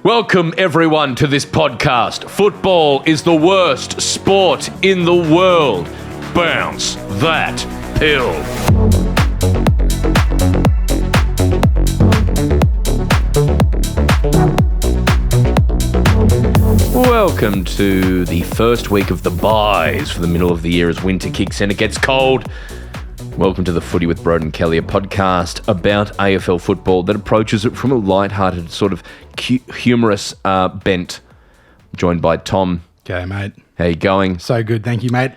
Welcome everyone to this podcast. Football is the worst sport in the world. Bounce that pill. Welcome to the first week of the byes for the middle of the year as winter kicks in. It gets cold. Welcome to the Footy with Broden Kelly, a podcast about AFL football that approaches it from a light-hearted, sort of humorous bent. Joined by Tom. G'day, mate. How you going? So good, thank you, mate.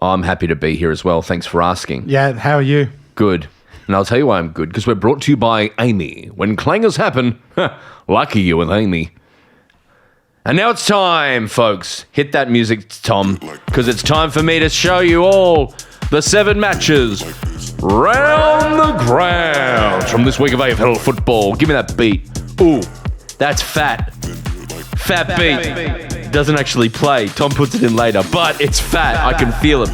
I'm happy to be here as well. Thanks for asking. Yeah, how are you? Good. And I'll tell you why I'm good, because we're brought to you by AAMI. When clangers happen, lucky you with AAMI. And now it's time, folks. Hit that music, Tom, because it's time for me to show you all the 7 matches round the grounds from this week of AFL football. Give me that beat. Ooh, that's fat. Fat beat. Doesn't actually play. Tom puts it in later, but it's fat. I can feel it.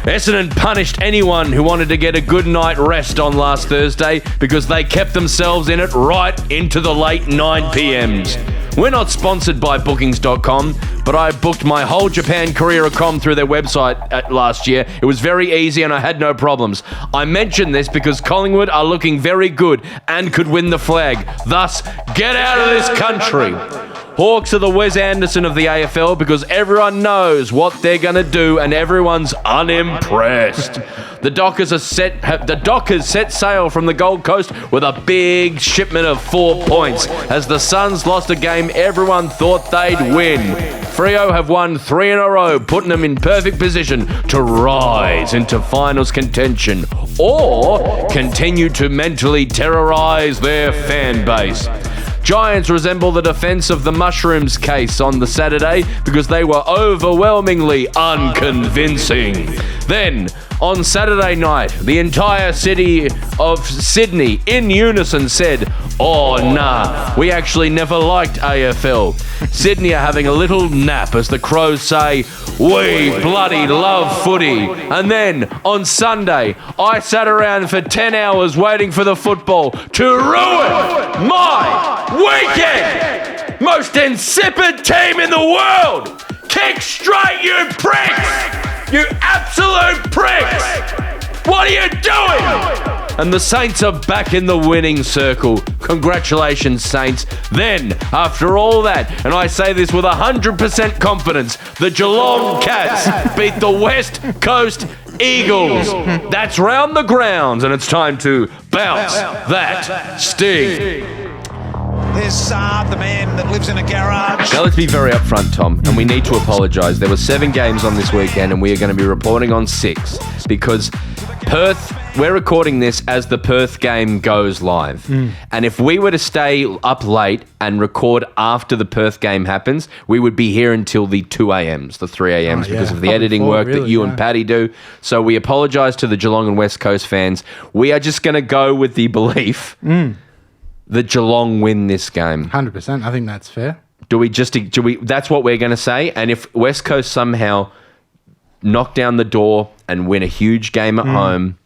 Essendon punished anyone who wanted to get a good night rest on last Thursday because they kept themselves in it right into the late 9 PMs. We're not sponsored by Bookings.com, but I booked my whole Japan career through their website last year. It was very easy and I had no problems. I mention this because Collingwood are looking very good and could win the flag. Thus, get out of this country. Hawks are the Wes Anderson of the AFL because everyone knows what they're going to do and everyone's unimpressed. The Dockers set sail from the Gold Coast with a big shipment of 4 points as the Suns lost a game everyone thought they'd win. Freo have won 3 in a row, putting them in perfect position to rise into finals contention or continue to mentally terrorise their fan base. Giants resemble the defence of the Mushrooms case on the Saturday because they were overwhelmingly unconvincing. Then, on Saturday night, the entire city of Sydney in unison said, "Oh nah, we actually never liked AFL." Sydney are having a little nap as the Crows say, "We bloody love footy." And then, on Sunday, I sat around for 10 hours waiting for the football to ruin my weekend! Most insipid team in the world! Kick straight, you pricks! You absolute pricks! What are you doing? And the Saints are back in the winning circle. Congratulations, Saints. Then, after all that, and I say this with 100% confidence, the Geelong Cats beat the West Coast Eagles. That's round the grounds, and it's time to bounce that sting. There's Saab, the man that lives in a garage. Now let's be very upfront, Tom, and we need to apologise. There were 7 games on this weekend, and we are going to be reporting on 6 because Perth, we're recording this as the Perth game goes live. And if we were to stay up late and record after the Perth game happens, we would be here until the 2 a.m s, the 3 a.m s because of the editing work that you and Paddy do. So we apologise to the Geelong and West Coast fans. We are just going to go with the belief that Geelong win this game. 100%. I think that's fair. Do we? That's what we're going to say. And if West Coast somehow knock down the door and win a huge game at home,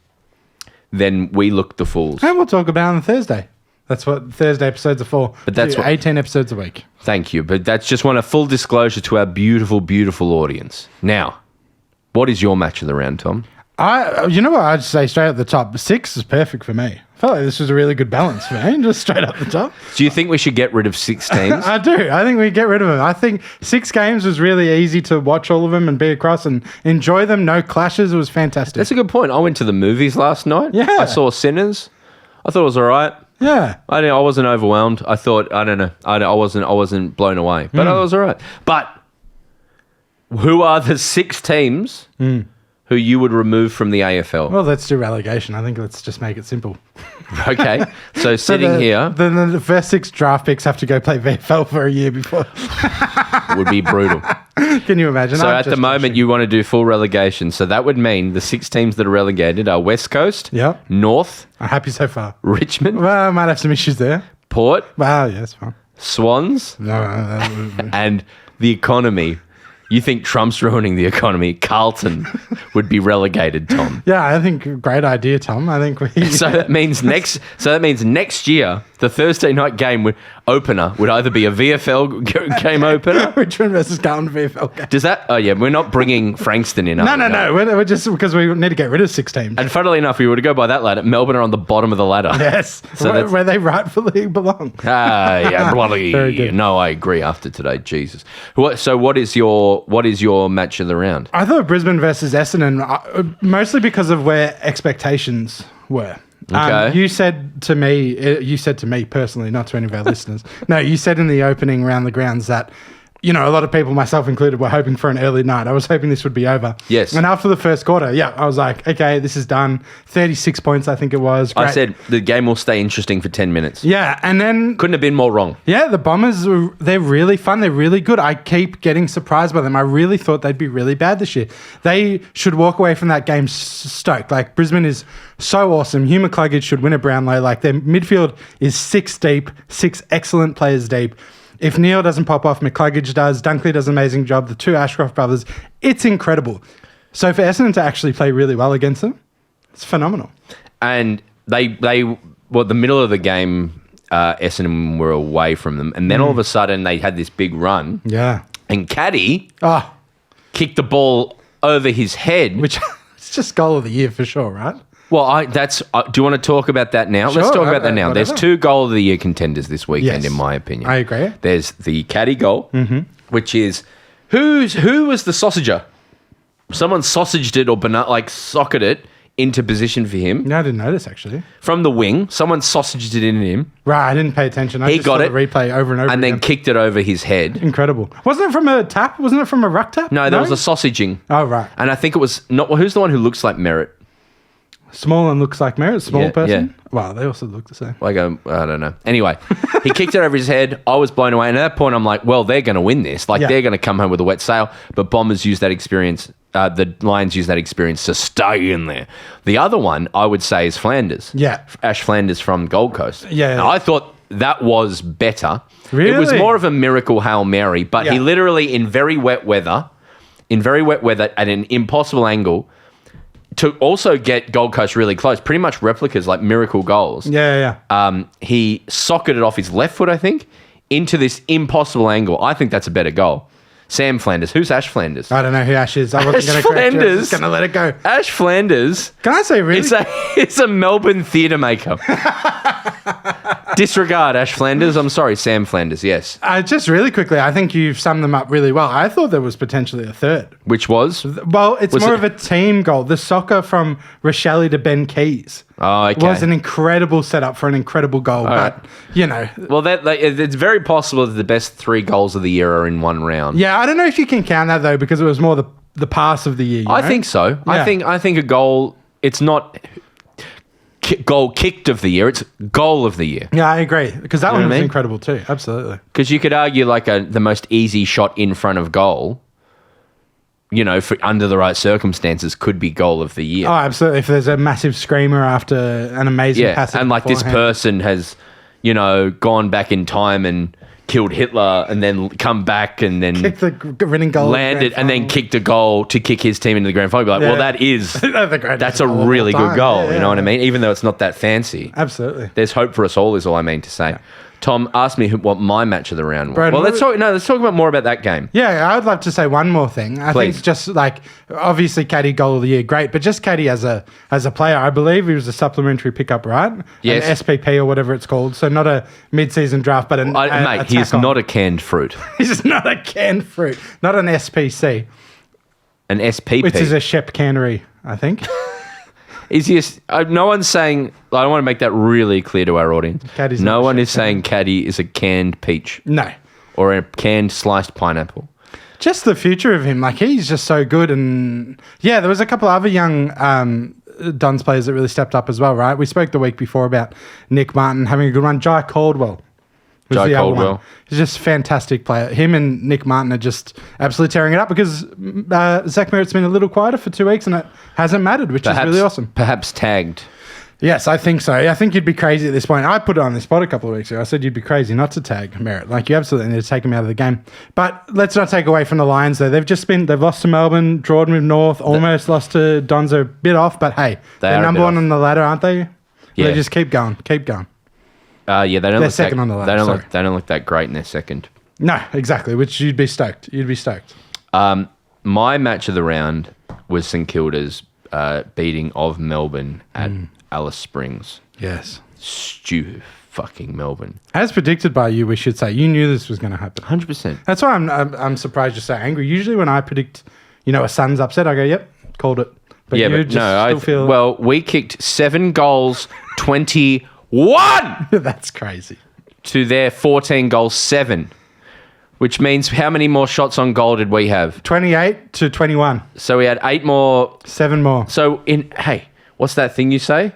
then we look the fools. And we'll talk about it on Thursday. That's what Thursday episodes are for. But that's 18 episodes a week. Thank you. But that's just a full disclosure to our beautiful, beautiful audience. Now, what is your match of the round, Tom? You know what? I'd say straight at the top. 6 is perfect for me. I felt like this was a really good balance for me, just straight up the top. Do you think we should get rid of 6 teams? I do. I think we get rid of them. I think 6 games was really easy to watch all of them and be across and enjoy them. No clashes. It was fantastic. That's a good point. I went to the movies last night. Yeah. I saw Sinners. I thought it was all right. Yeah. I wasn't overwhelmed. I thought, I don't know. I wasn't blown away. But it was all right. But who are the 6 teams who you would remove from the AFL? Well, let's do relegation. I think let's just make it simple. Okay. So sitting here... Then the first 6 draft picks have to go play VFL for a year before. would be brutal. Can you imagine? So at the moment, you want to do full relegation. So that would mean the 6 teams that are relegated are West Coast, North... I'm happy so far. Richmond... Well, I might have some issues there. Port... Well, yeah, that's fine. Swans... and the economy... You think Trump's ruining the economy? Carlton would be relegated, Tom. Yeah, I think great idea, Tom. I think we. So that means next year The Thursday night game opener would either be a VFL game opener. Richmond versus Carlton VFL game. Does that? Oh yeah, we're not bringing Frankston in. No. We're just because we need to get rid of 6 teams. And funnily enough, we were to go by that ladder. Melbourne are on the bottom of the ladder. Yes, So where they rightfully belong. Yeah, bloody. Very good. No, I agree. After today, Jesus. So what is your match of the round? I thought Brisbane versus Essendon, mostly because of where expectations were. Okay. You said to me personally, not to any of our listeners. No, you said in the opening round the grounds that, a lot of people, myself included, were hoping for an early night. I was hoping this would be over. Yes. And after the first quarter, I was like, okay, this is done. 36 points, I think it was. Great. I said the game will stay interesting for 10 minutes. Yeah, and then... Couldn't have been more wrong. Yeah, the Bombers, they're really fun. They're really good. I keep getting surprised by them. I really thought they'd be really bad this year. They should walk away from that game stoked. Like, Brisbane is so awesome. Hugh McCluggage should win a Brownlow. Like, their midfield is 6 deep, 6 excellent players deep. If Neil doesn't pop off, McCluggage does. Dunkley does an amazing job. The 2 Ashcroft brothers, it's incredible. So for Essendon to actually play really well against them, it's phenomenal. And the middle of the game, Essendon were away from them. And then all of a sudden they had this big run. Yeah. And Caddy Oh, kicked the ball over his head. which it's just goal of the year for sure, right? Well, do you want to talk about that now? Sure, Let's talk about that now. whatever. There's 2 goal of the year contenders this weekend, Yes. in my opinion. I agree. There's the Caddy goal, which is who was the sausager? Someone sausaged it or socked it into position for him No, I didn't notice actually. from the wing. Someone sausaged it in him Right, I didn't pay attention. I He just got saw it the replay over and over and then again. kicked it over his head. Incredible. Wasn't it from a tap? Wasn't it from a ruck tap? No, there was a sausaging. Oh, right. And I think it was not. Who's the one who looks like Merritt? Small and looks like Merritt. Small Yeah, person. yeah. Wow, they also look the same. I don't know. Anyway, he kicked it over his head. I was blown away. And at that point, I'm like, well, they're going to win this. Yeah. They're going to come home with a wet sail. But Bombers used that experience. The Lions used that experience to stay in there. The other one, I would say, is Flanders. Yeah. Ash Flanders from Gold Coast. Yeah. Now, I thought that was better. Really? It was more of a miracle Hail Mary. But he Yeah. literally, in very wet weather, at an impossible angle, to also get Gold Coast really close, pretty much replicas like miracle goals. Yeah. He socketed it off his left foot, I think, into this impossible angle. I think that's a better goal. Sam Flanders. Who's Ash Flanders? I don't know who Ash is. I wasn't Ash going to correct you. I was Flanders. just going to let it go. Ash Flanders. Can I say really? It's a Melbourne theatre maker. Disregard Ash Flanders. I'm sorry, Sam Flanders. Yes. Just really quickly, I think you've summed them up really well. I thought there was potentially a third. Which was? Well, it's Was more it- of a team goal. The soccer from Rochelle to Ben Keys Oh, okay. was an incredible setup for an incredible goal. But, Well, it's very possible that the best 3 goals of the year are in one round. yeah, I don't know if you can count that, though, because it was more the pass of the year. I think so. Yeah. I think a goal. It's not goal kicked of the year. It's goal of the year. Yeah, I agree. Because that one what was I mean? incredible, too. Absolutely. Because you could argue the most easy shot in front of goal, for under the right circumstances, could be goal of the year. Oh, absolutely. If there's a massive screamer after an amazing yeah, pass. and this beforehand. person has, gone back in time and killed Hitler and then come back and then Kicked the winning goal. landed and then kicked a goal to kick his team into the grand final. Be like, well, Yeah. that is The greatest that's a goal of all really good time. goal. Yeah, You know what I yeah. mean? Even though it's not that fancy. Absolutely. There's hope for us all, is all I mean to say. Tom, ask me what my match of the round was. Broden, Well, what let's talk about more about that game. Yeah, I would love to say one more thing. I Please. think just obviously Caddy goal of the year, great, but just Caddy as a player, I believe he was a supplementary pickup, right? Yes. An SPP or whatever it's called. So not a mid-season draft, but Mate, he is not a canned fruit. He's not a canned fruit, not an SPC, An SPP. which is a Shep cannery, I think. Is he no one's saying... I want to make that really clear to our audience. Caddy's No not a one shit is saying caddy is a canned peach No. or a canned sliced pineapple. Just the future of him. He's just so good. And yeah, there was a couple other young Dons players that really stepped up as well, right? We spoke the week before about Nick Martin having a good run. Jai Caldwell. was Jai the other one. Caldwell. He's just a fantastic player. Him and Nick Martin are just absolutely tearing it up because Zach Merritt's been a little quieter for 2 weeks and it hasn't mattered, which is really awesome. Perhaps tagged. Yes, I think so. I think you'd be crazy at this point. I put it on this spot a couple of weeks ago. I said you'd be crazy not to tag Merritt. You absolutely need to take him out of the game. But let's not take away from the Lions, though. They've lost to Melbourne, drawn with North, almost lost to Dons. They're a bit off, but hey, they're are a number bit one off. on the ladder, aren't they? Yeah. They just keep going. Yeah, they don't They're look second that, on the ladder, They don't sorry. look. They don't look that great in their second. No, exactly. Which you'd be stoked. You'd be stoked. My match of the round was St Kilda's beating of Melbourne at Alice Springs. Yes. Stew fucking Melbourne. As predicted by you, we should say. You knew this was going to happen. 100%. That's why I'm surprised you're so angry. Usually when I predict, a Sun's upset, I go, yep, called it. But Yeah, you but just no. still feel... Well, we kicked 7 goals, 21 That's crazy. to their 14 goals 7, which means how many more shots on goal did we have? 28 to 21. So we had 8 more. 7 more. So hey, what's that thing you say?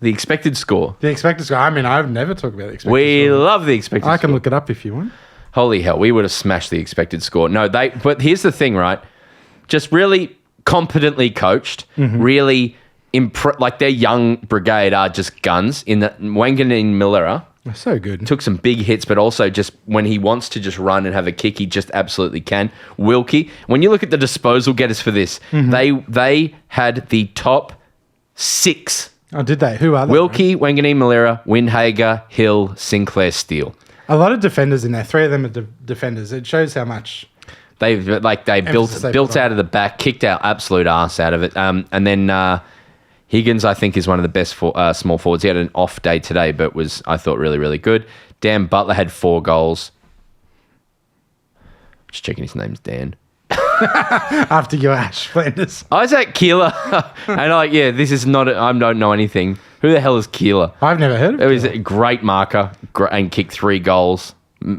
The expected score. The expected score. I mean, I've never talked about the expected We score. love the expected I score. can look it up if you want. Holy hell, we would have smashed the expected score. No, but here's the thing, right? Just really competently coached, really like their young brigade are just guns in that Wangan and Miller They're so good. took some big hits, but also just when he wants to just run and have a kick, he just absolutely can. Wilkie, when you look at the disposal getters for this, they had the top 6. Oh, did they? Who are they? Wilkie, Wanganeen Malera, Windhager, Hill, Sinclair, Steele. A lot of defenders in there. 3 of them are defenders. It shows how much... They built they put out of the back, kicked our absolute ass out of it. And then Higgins, I think, is one of the best small forwards. He had an off day today, but was, I thought, really, really good. Dan Butler had 4 goals. Just checking his name's Dan. After your Ash Flanders. Isaac Keeler. And this is not, I don't know anything. Who the hell is Keeler? I've never heard of It was Keeler. a great marker and kicked 3 goals.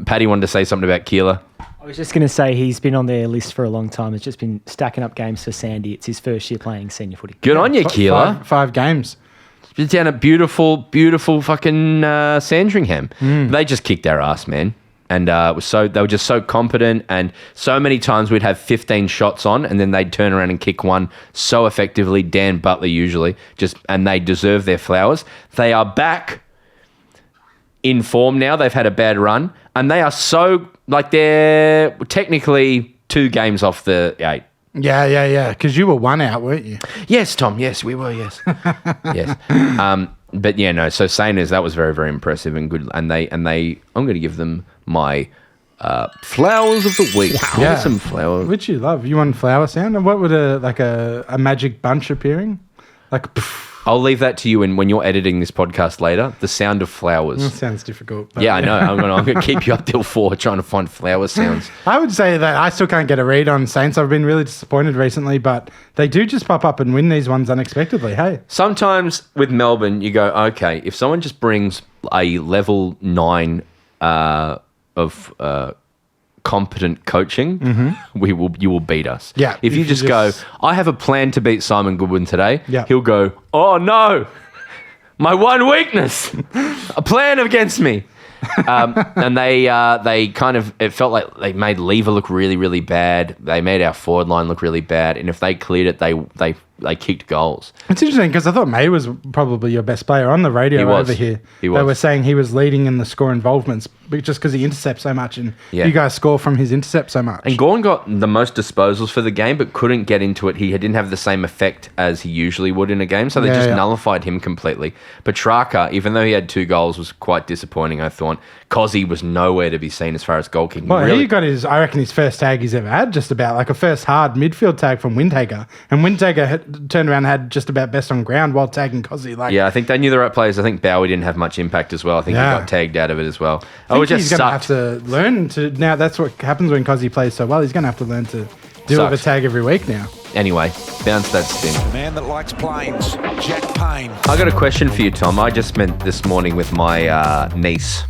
Paddy wanted to say something about Keeler. I was just going to say he's been on their list for a long time. He's just been stacking up games for Sandy. It's his first year playing senior footy. Good on you, Keeler. 5 games. Down at beautiful fucking Sandringham. They just kicked our ass, man. And they were just so competent, and so many times we'd have 15 shots on, and then they'd turn around and kick one so effectively. Dan Butler usually and they deserve their flowers. They are back in form now. They've had a bad run, and they are so they're technically 2 games off the 8. Yeah. Because you were 1 out, weren't you? Yes, Tom. Yes, we were. Yes, yes. But yeah, no. So Saners, that was very, very impressive and good. And they. I'm going to give them my flowers of the week. Wow. Yeah. Some flowers. Which you love. You want flower sound? And what would a magic bunch appearing? Like, poof. I'll leave that to you. And when you're editing this podcast later, the sound of flowers. That sounds difficult. But Yeah, I know. I'm going to keep you up till 4 trying to find flower sounds. I would say that I still can't get a read on Saints. I've been really disappointed recently, but they do just pop up and win these ones unexpectedly. Hey. Sometimes with Melbourne, you go, okay, if someone just brings a level 9 of competent coaching, you will beat us. Yeah, If you if you just go, I have a plan to beat Simon Goodwin today, Yeah. he'll go, oh no, my one weakness, a plan against me. And they kind of, it felt like they made Lever look really, really bad. They made our forward line look really bad. And if they cleared it, they kicked goals. It's interesting because I thought May was probably your best player on the radio He was. over here. He They was. were saying he was leading in the score involvements just because he intercepts so much and Yeah. you guys score from his intercept so much. And Gorn got the most disposals for the game, but couldn't get into it. He didn't have the same effect as he usually would in a game, so they just nullified him completely. Petrarca, even though he had 2 goals, was quite disappointing, I thought. Cozzy was nowhere to be seen as far as goal kicking. Well, Really- he got I reckon his first tag he's ever had, just about like a first hard midfield tag from Windhager. And Windhager turned around and had just about best on ground while tagging Cozzy. Like, Yeah, I think they knew the right players. I think Bowie didn't have much impact as well. I think Yeah. he got tagged out of it as well. I think it just he's going to have sucked. to learn to. Now, that's what happens when Cozzy plays so well. He's going to have to learn to deal with a Sucks. tag every week now. Anyway, bounce that stink. Man that likes planes, Jack Payne. I got a question for you, Tom. I just met this morning with my niece.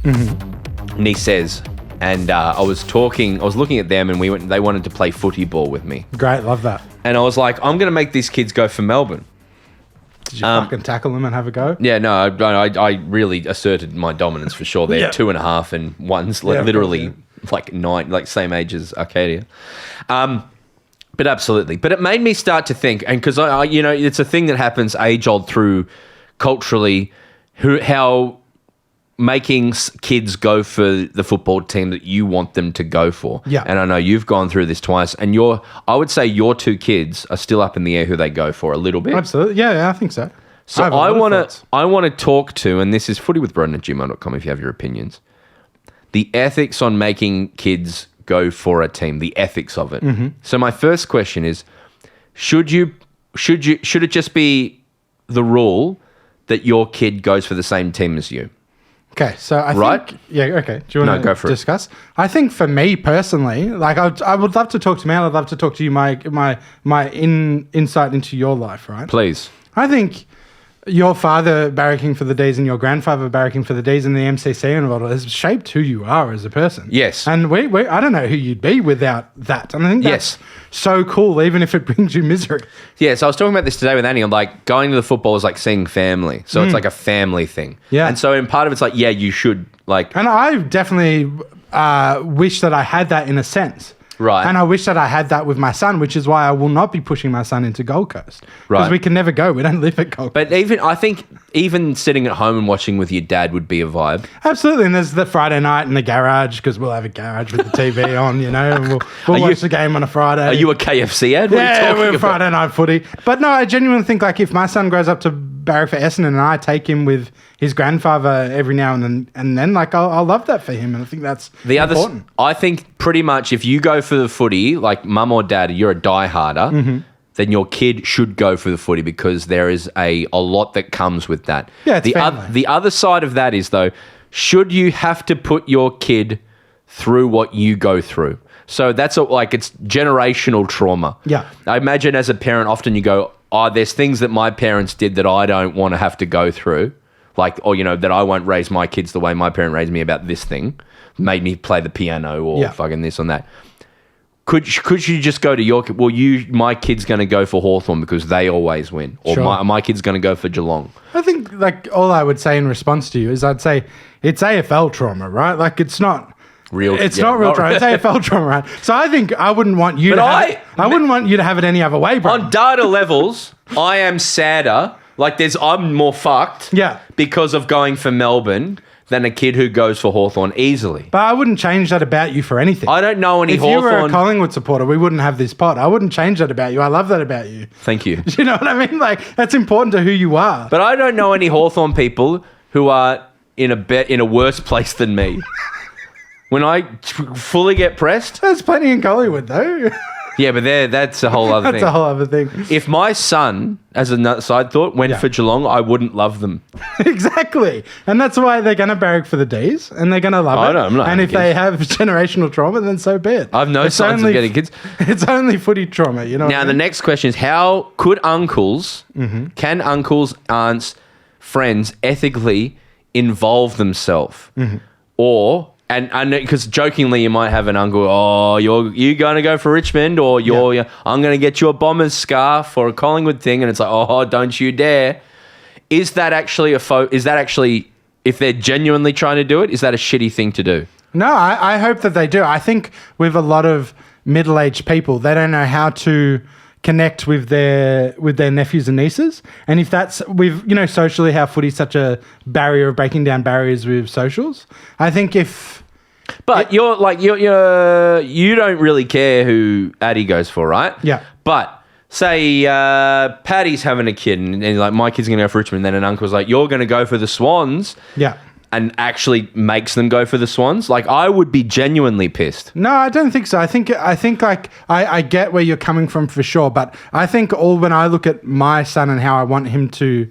Nieces. And I was looking at them, and they wanted to play footy ball with me. Great, love that. And I was like, I'm going to make these kids go for Melbourne. Did you fucking tackle them and have a go? Yeah, no, I really asserted my dominance for sure. They're Yeah. 2.5, and one's Yeah, of literally course, like 9, like same age as Arcadia. But absolutely. But it made me start to think, and because I it's a thing that happens age old through culturally, how making kids go for the football team that you want them to go for. Yeah. And I know you've gone through this twice, and I would say your 2 kids are still up in the air who they go for a little bit. Absolutely. Yeah, I think so. So have a lot of thoughts. I want to talk to, and this is footywithbroden@gmail.com if you have your opinions, the ethics on making kids go for a team, the ethics of it. Mm-hmm. So my first question is, should it just be the rule that your kid goes for the same team as you? Okay, so I Right? think... Yeah, okay. Do you want go to for it. discuss? I think for me personally, like I would love to talk to Mel. I'd love to talk to you, my insight into your life, right? Please. I think your father barracking for the D's and your grandfather barracking for the D's in the MCC and all has shaped who you are as a person. Yes. And I don't know who you'd be without that. And I think that's Yes. so cool, even if it brings you misery. Yeah, so I was talking about this today with Annie. I'm like, going to the football is like seeing family. So it's like a family thing. Yeah. And so in part of it's like, yeah, you should like... And I definitely wish that I had that in a sense. Right. And I wish that I had that with my son, which is why I will not be pushing my son into Gold Coast. Right. Because we can never go. We don't live at Gold Coast. But I think even sitting at home and watching with your dad would be a vibe. Absolutely. And there's the Friday night in the garage, because we'll have a garage with the TV on, you know, and we'll watch the game on a Friday. Are you a KFC ad? What are you Yeah, talking we're about? Friday night footy. But no, I genuinely think like if my son grows up to barrack for Essendon and I take him with his grandfather every now and then like I'll love that for him. And I think that's important. I think pretty much if you go for the footy, like mum or dad, you're a dieharder, Mm-hmm. then your kid should go for the footy because there is a lot that comes with that. Yeah, it's the family. the other side of that is though, should you have to put your kid through what you go through? So that's it's generational trauma. Yeah. I imagine as a parent, often you go, oh, there's things that my parents did that I don't want to have to go through. Like, or, that I won't raise my kids the way my parent raised me about this thing. Made me play the piano or fucking this and that. Could you just go to your kid? Well, my kid's going to go for Hawthorn because they always win. Or Sure. my kid's going to go for Geelong. I think like all I would say in response to you is I'd say it's AFL trauma, right? Like it's not... It's not real trauma. It's AFL trauma, right? So I think I wouldn't want you I wouldn't want you to have it any other way, bro. On data levels, I am sadder. Like I'm more fucked. Yeah. Because of going for Melbourne than a kid who goes for Hawthorn easily. But I wouldn't change that about you for anything. I don't know any if Hawthorn. If you were a Collingwood supporter, we wouldn't have this pod. I wouldn't change that about you. I love that about you. Thank you. Do you know what I mean? Like that's important to who you are. But I don't know any Hawthorn people who are in a worse place than me. When I fully get pressed. There's plenty in Collingwood though. Yeah, but that's a whole other thing. That's a whole other thing. If my son, as a side thought, went for Geelong, I wouldn't love them. Exactly. And that's why they're going to barrack for the D's and they're going to love it. I'm not and if they have generational trauma, then so be it. I've no signs of getting kids. It's only footy trauma, you know. Now, the next question is how could uncles, can uncles, aunts, friends ethically involve themselves? Or... And because jokingly you might have an uncle, oh, you're going to go for Richmond, or I'm going to get you a Bombers scarf or a Collingwood thing, and it's like, oh, don't you dare. Is that actually if they're genuinely trying to do it, is that a shitty thing to do? No, I hope that they do. I think with a lot of middle-aged people, they don't know how to connect with their nephews and nieces, and if that's socially how footy's such a barrier of breaking down barriers with socials. I think but you don't really care who Addy goes for, right? Yeah. But say Paddy's having a kid and like my kid's gonna go for Richmond, then an uncle's like, you're gonna go for the Swans. Yeah. And actually makes them go for the Swans. Like I would be genuinely pissed. No, I don't think so. I think like I get where you're coming from for sure, but I think when I look at my son and how I want him to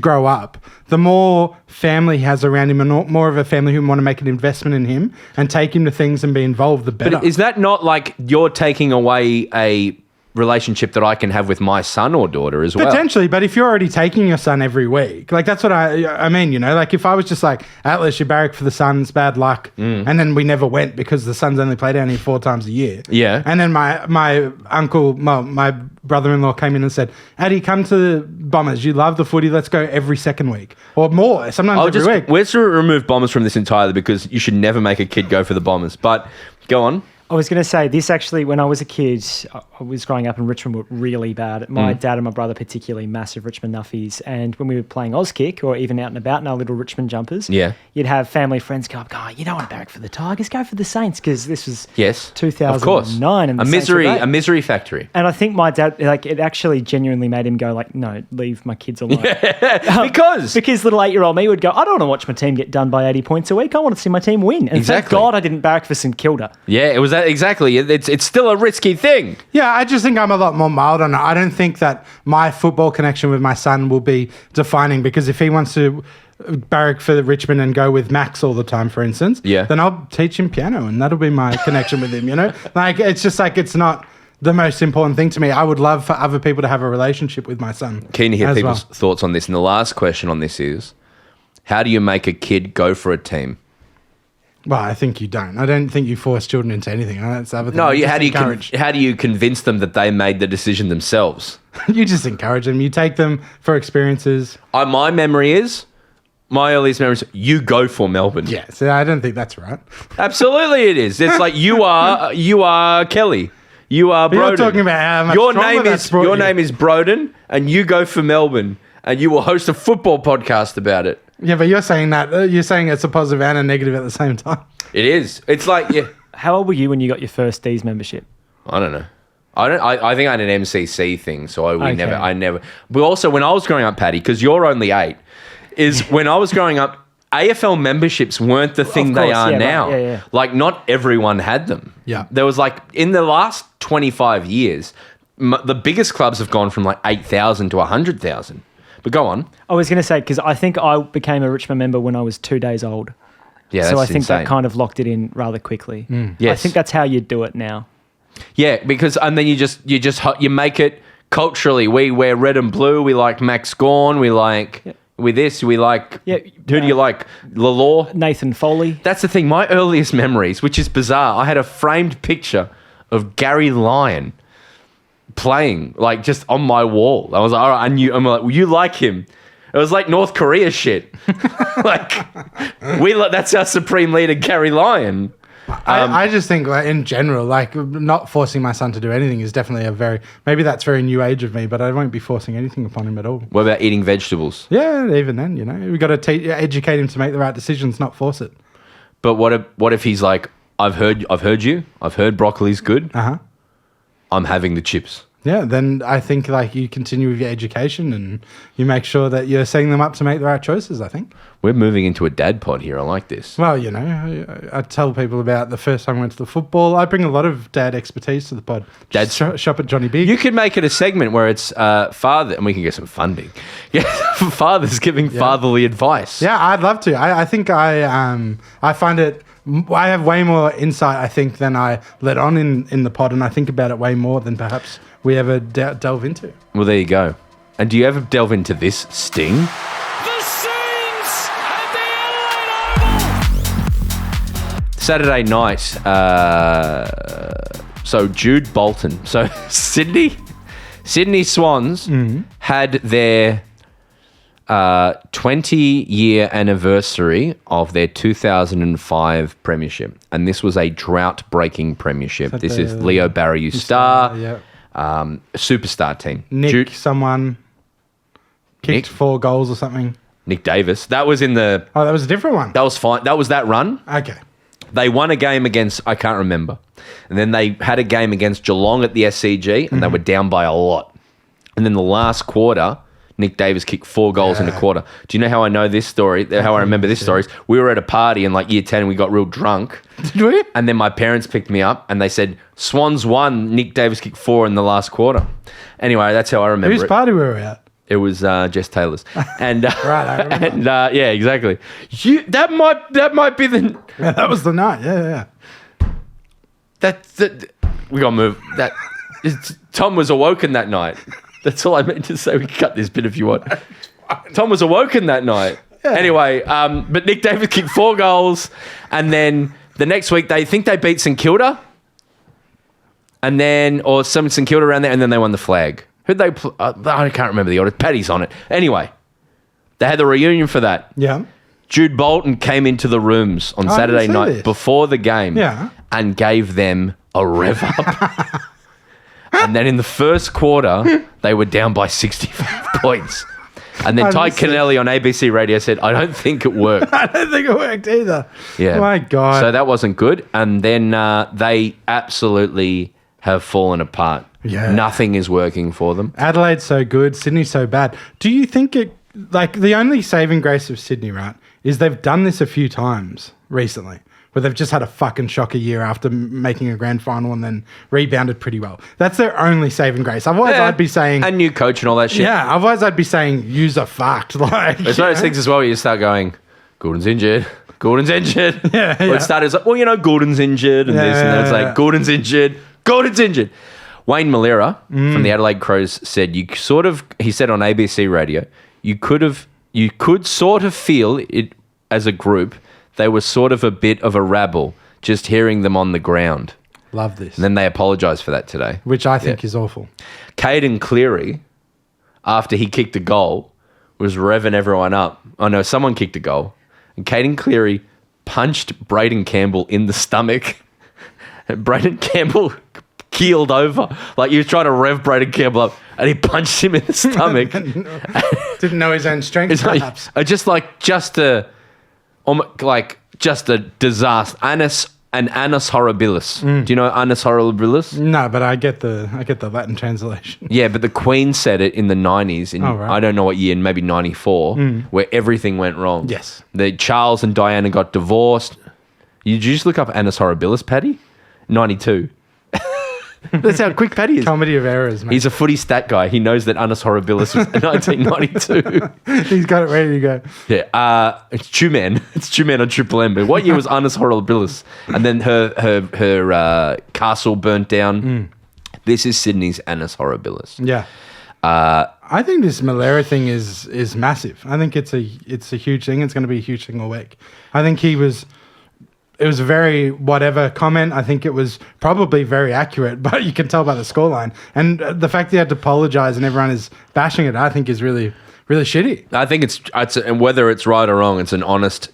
grow up, the more family he has around him and more of a family who want to make an investment in him and take him to things and be involved, the better. But is that not like you're taking away a relationship that I can have with my son or daughter as well? Potentially, but if you're already taking your son every week, like that's what I mean, like if I was just like, Atlas, you barrack for the Suns, bad luck, and then we never went because the Suns only play down here 4 times a year. Yeah. And then my uncle, my brother-in-law came in and said, Addy, come to the Bombers. You love the footy. Let's go every second week or more, sometimes every week. Let's remove Bombers from this entirely because you should never make a kid go for the Bombers. But go on. I was going to say this actually, when I was a kid, I was growing up in Richmond, were really bad. My dad and my brother particularly, massive Richmond nuffies. And when we were playing Auskick or even out and about in our little Richmond jumpers, you'd have family friends go, you don't want to barrack for the Tigers, go for the Saints, because this was 2009. Of course. And the Saints were great. A misery factory. And I think my dad, it actually genuinely made him go no, leave my kids alone. Because little 8-year-old me would go, I don't want to watch my team get done by 80 points a week. I want to see my team win. And thank God I didn't barrack for St Kilda. Yeah, it was that exactly. It's still a risky thing. Yeah, I just think I'm a lot more mild on it. I don't think that my football connection with my son will be defining, because if he wants to barrack for Richmond and go with Max all the time, for instance, then I'll teach him piano and that'll be my connection with him, It's just it's not the most important thing to me. I would love for other people to have a relationship with my son. Keen to hear people's thoughts on this. And the last question on this is, how do you make a kid go for a team? Well, I think you don't. I don't think you force children into anything. That's the other thing. No, how do you convince them that they made the decision themselves? You just encourage them. You take them for experiences. My earliest memory is you go for Melbourne. Yeah, so I don't think that's right. Absolutely it is. It's like you are Kelly. You are Broden. You're talking about how much your name is Broden, and you go for Melbourne, and you will host a football podcast about it. Yeah, but you're saying it's a positive and a negative at the same time. It is. It's like, How old were you when you got your first D's membership? I don't know. I think I had an MCC thing, so I never. But also, when I was growing up, Paddy, because you're only 8, is when I was growing up, AFL memberships weren't the thing they are now. Right. Yeah. Like, not everyone had them. Yeah. There was in the last 25 years, the biggest clubs have gone from 8,000 to 100,000. But go on. I was going to say, because I think I became a Richmond member when I was 2 days old. Yeah, so that's I think insane. that kind of locked it in rather quickly. Yes. I think that's how you do it now. Yeah, because and then you make it culturally. We wear red and blue. We like Max Gawn. We like with this. We like who do you like? Lalore, Nathan Foley. That's the thing. My earliest memories, which is bizarre, I had a framed picture of Gary Lyon playing just on my wall. I was like, all right, I'm like, well, you like him. It was like North Korea shit. That's our supreme leader, Gary Lyon. I just think in general, not forcing my son to do anything is definitely maybe that's very new age of me, but I won't be forcing anything upon him at all. What about eating vegetables? Yeah, even then, we've got to educate him to make the right decisions, not force it. But what if he's like, I've heard you. I've heard broccoli's good. I'm having the chips. Yeah, then I think you continue with your education and you make sure that you're setting them up to make the right choices, I think. We're moving into a dad pod here. I like this. Well, I tell people about the first time I went to the football. I bring a lot of dad expertise to the pod. Dad shop at Johnny Big. You could make it a segment where it's father, and we can get some funding. Yeah, fathers giving fatherly advice. Yeah, I'd love to. I think I find it... I have way more insight, I think, than I let on in the pod, and I think about it way more than perhaps we ever delve into. Well, there you go. And do you ever delve into this sting? The Saints at the Adelaide Oval. Saturday night, so Jude Bolton. So Sydney Swans had their 20-year anniversary of their 2005 premiership. And this was a drought-breaking premiership. This is Leo Barrios star, superstar team. Nick kicked 4 goals or something. Nick Davis. That was in the... Oh, that was a different one. That was fine. That was that run. Okay. They won a game against... I can't remember. And then they had a game against Geelong at the SCG, and they were down by a lot. And then the last quarter... Nick Davis kicked 4 goals in a quarter. Do you know how I know this story? How I remember this story? We were at a party in year 10 and we got real drunk. Did we? And then my parents picked me up and they said, Swans won, Nick Davis kicked 4 in the last quarter. Anyway, that's how I remember Whose party were we at? It was Jess Taylor's. And, right, I remember. And yeah, exactly. That might be the... Yeah, that was the night. Yeah. We got to move. Tom was awoken that night. That's all I meant to say. We can cut this bit if you want. Tom was awoken that night. Yeah. Anyway, but Nick Davis kicked 4 goals, and then the next week they think they beat St Kilda, and then or some St Kilda around there, and then they won the flag. Who'd they? I can't remember the order. Paddy's on it. Anyway, they had the reunion for that. Yeah. Jude Bolton came into the rooms on Saturday night before the game. Yeah. and gave them a rev up. And then in the first quarter, they were down by 65 points. And then Ty Kennelly on ABC Radio said, I don't think it worked. I don't think it worked either. Yeah. My God. So that wasn't good. And then they absolutely have fallen apart. Yeah. Nothing is working for them. Adelaide's so good, Sydney's so bad. Do you think the only saving grace of Sydney, right, is they've done this a few times recently, where they've just had a fucking shocker year after making a grand final and then rebounded pretty well. That's their only saving grace. Otherwise, I'd be saying... A new coach and all that shit. Yeah, otherwise I'd be saying, use a fucked. Like, it's one of those things as well where you start going, Gordon's injured. Yeah. Well, it started as like, well, Gordon's injured and this and that. It's like, Gordon's injured. Wayne Malera from the Adelaide Crows said, he said on ABC Radio, you could sort of feel it as a group. They were sort of a bit of a rabble, just hearing them on the ground. Love this. And then they apologised for that today. Which I think is awful. Caden Cleary, after he kicked a goal, was revving everyone up. Oh, no, someone kicked a goal. And Caden Cleary punched Broden Campbell in the stomach. And Broden Campbell keeled over. Like, he was trying to rev Broden Campbell up, and he punched him in the stomach. Didn't know his own strength, perhaps. Just a disaster. Annus horribilis. Do you know annus horribilis? No, but I get the Latin translation. Yeah, but the Queen said it in the 90s, I don't know what year, maybe 94, where everything went wrong. Yes. Charles and Diana got divorced. You just look up annus horribilis, Paddy? 92. That's how quick Paddy is. Comedy of errors, mate. He's a footy stat guy. He knows that annus horribilis was 1992. He's got it ready to go. Yeah, it's Two-Man. It's Two-Man on Triple M. But what year was annus horribilis? And then her castle burnt down. This is Sydney's annus horribilis. Yeah. I think this malaria thing is massive. I think it's a huge thing. It's going to be a huge thing all week. I think it was a very whatever comment. I think it was probably very accurate, but you can tell by the scoreline. And the fact that he had to apologise and everyone is bashing it, I think is really, really shitty. I think it's and whether it's right or wrong, it's an honest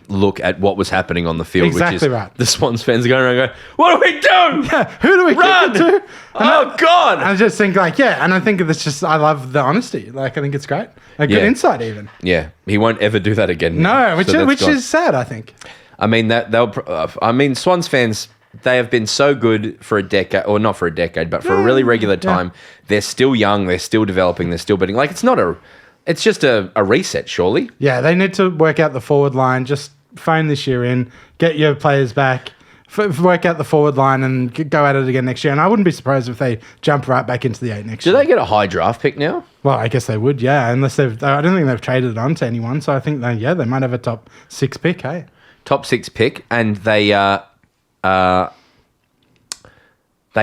look at what was happening on the field. Exactly which is right. The Swans fans are going around going, what do we do? Yeah, who do we Run! kick it to? God! I just think and I think I love the honesty. Like, I think it's great. Good insight even. Yeah, he won't ever do that again. No, which is sad, I think. I mean, Swans fans, they have been so good for a decade, or not for a decade, but for a really regular time. They're still young, they're still developing, they're still building. Like, it's just a reset, surely. Yeah, they need to work out the forward line, just phone this year in, get your players back, work out the forward line and go at it again next year. And I wouldn't be surprised if they jump right back into the 8 next year. Do they get a high draft pick now? Well, I guess they would, yeah, unless I don't think they've traded it on to anyone, so I think they might have a top 6 pick, hey? Top 6 pick, and they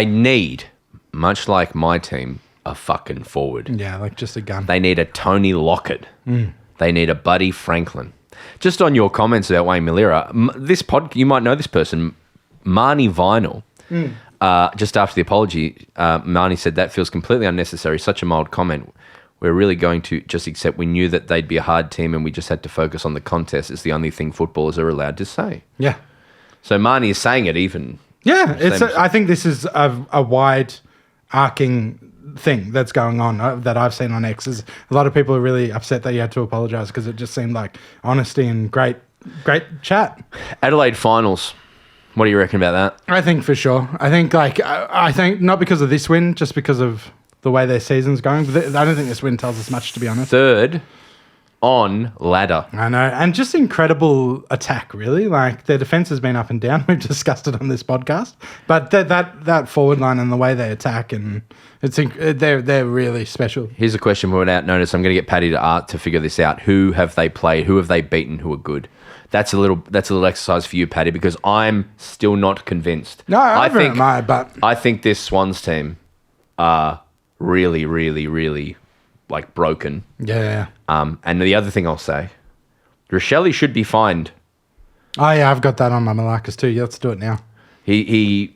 need, much like my team, a fucking forward. Yeah, like just a gun. They need a Tony Lockett. They need a Buddy Franklin. Just on your comments about Wayne Malera, you might know this person, Marnie Vinyl. Just after the apology, Marnie said that feels completely unnecessary. Such a mild comment. We're really going to just accept we knew that they'd be a hard team and we just had to focus on the contest. It's the only thing footballers are allowed to say. Yeah. So Marnie is saying it even. Yeah, I think this is a wide arcing thing that's going on that I've seen on X. A lot of people are really upset that you had to apologise because it just seemed like honesty and great chat. Adelaide finals. What do you reckon about that? I think for sure. I think not because of this win, just because of the way their season's going. But I don't think this win tells us much, to be honest. Third on ladder. I know. And just incredible attack, really. Like, their defence has been up and down. We've discussed it on this podcast. But that forward line and the way they attack, and they're really special. Here's a question without notice. I'm going to get Paddy to figure this out. Who have they played? Who have they beaten who are good? That's a little exercise for you, Paddy, because I'm still not convinced. No, I think this Swans team are really, really, really like broken. Yeah. And the other thing I'll say, Rochelle should be fined. Oh yeah, I've got that on my Malakas too. Yeah, let's do it now. He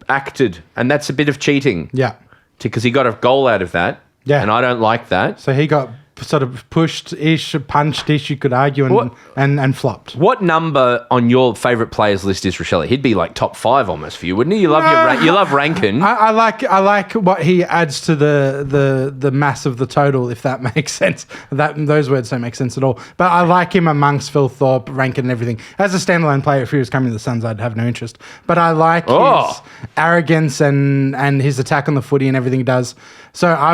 acted, and that's a bit of cheating. Yeah, because he got a goal out of that. Yeah, and I don't like that. So he got sort of pushed-ish, punched-ish, you could argue, and flopped. What number on your favourite players list is Rochelle? He'd be like top 5 almost for you, wouldn't he? You love Rankin. I like what he adds to the mass of the total, if that makes sense. Those words don't make sense at all. But I like him amongst Phil Thorpe, Rankin, and everything. As a standalone player, if he was coming to the Suns, I'd have no interest. But I like his arrogance and his attack on the footy and everything he does. So I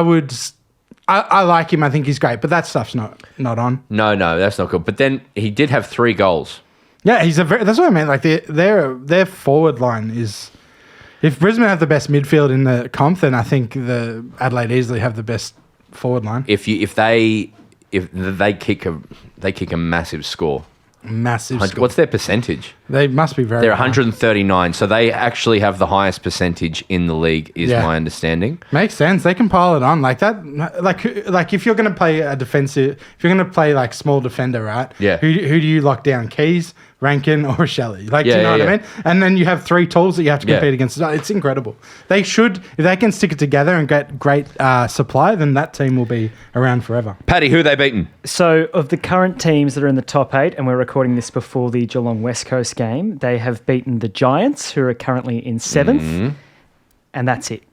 like him. I think he's great, but that stuff's not on. No, that's not good. But then he did have 3 goals. Yeah, that's what I meant. Like their forward line is. If Brisbane have the best midfield in the comp, then I think the Adelaide easily have the best forward line. If they kick a massive score. Massive score. What's their percentage? They must be very. They're high. 139, so they actually have the highest percentage in the league, is my understanding. Makes sense. They can pile it on like that. Like if you're going to play a defensive, if you're going to play like small defender, right? Yeah. Who do you lock down? Keys, Rankin, or Shelley? Like, do you know what I mean? And then you have 3 tools that you have to compete against. It's incredible. They should, if they can stick it together and get great supply, then that team will be around forever. Paddy, who are they beaten? So, of the current teams that are in the top 8, and we're recording this before the Geelong West Coast game, they have beaten the Giants, who are currently in 7th, and that's it.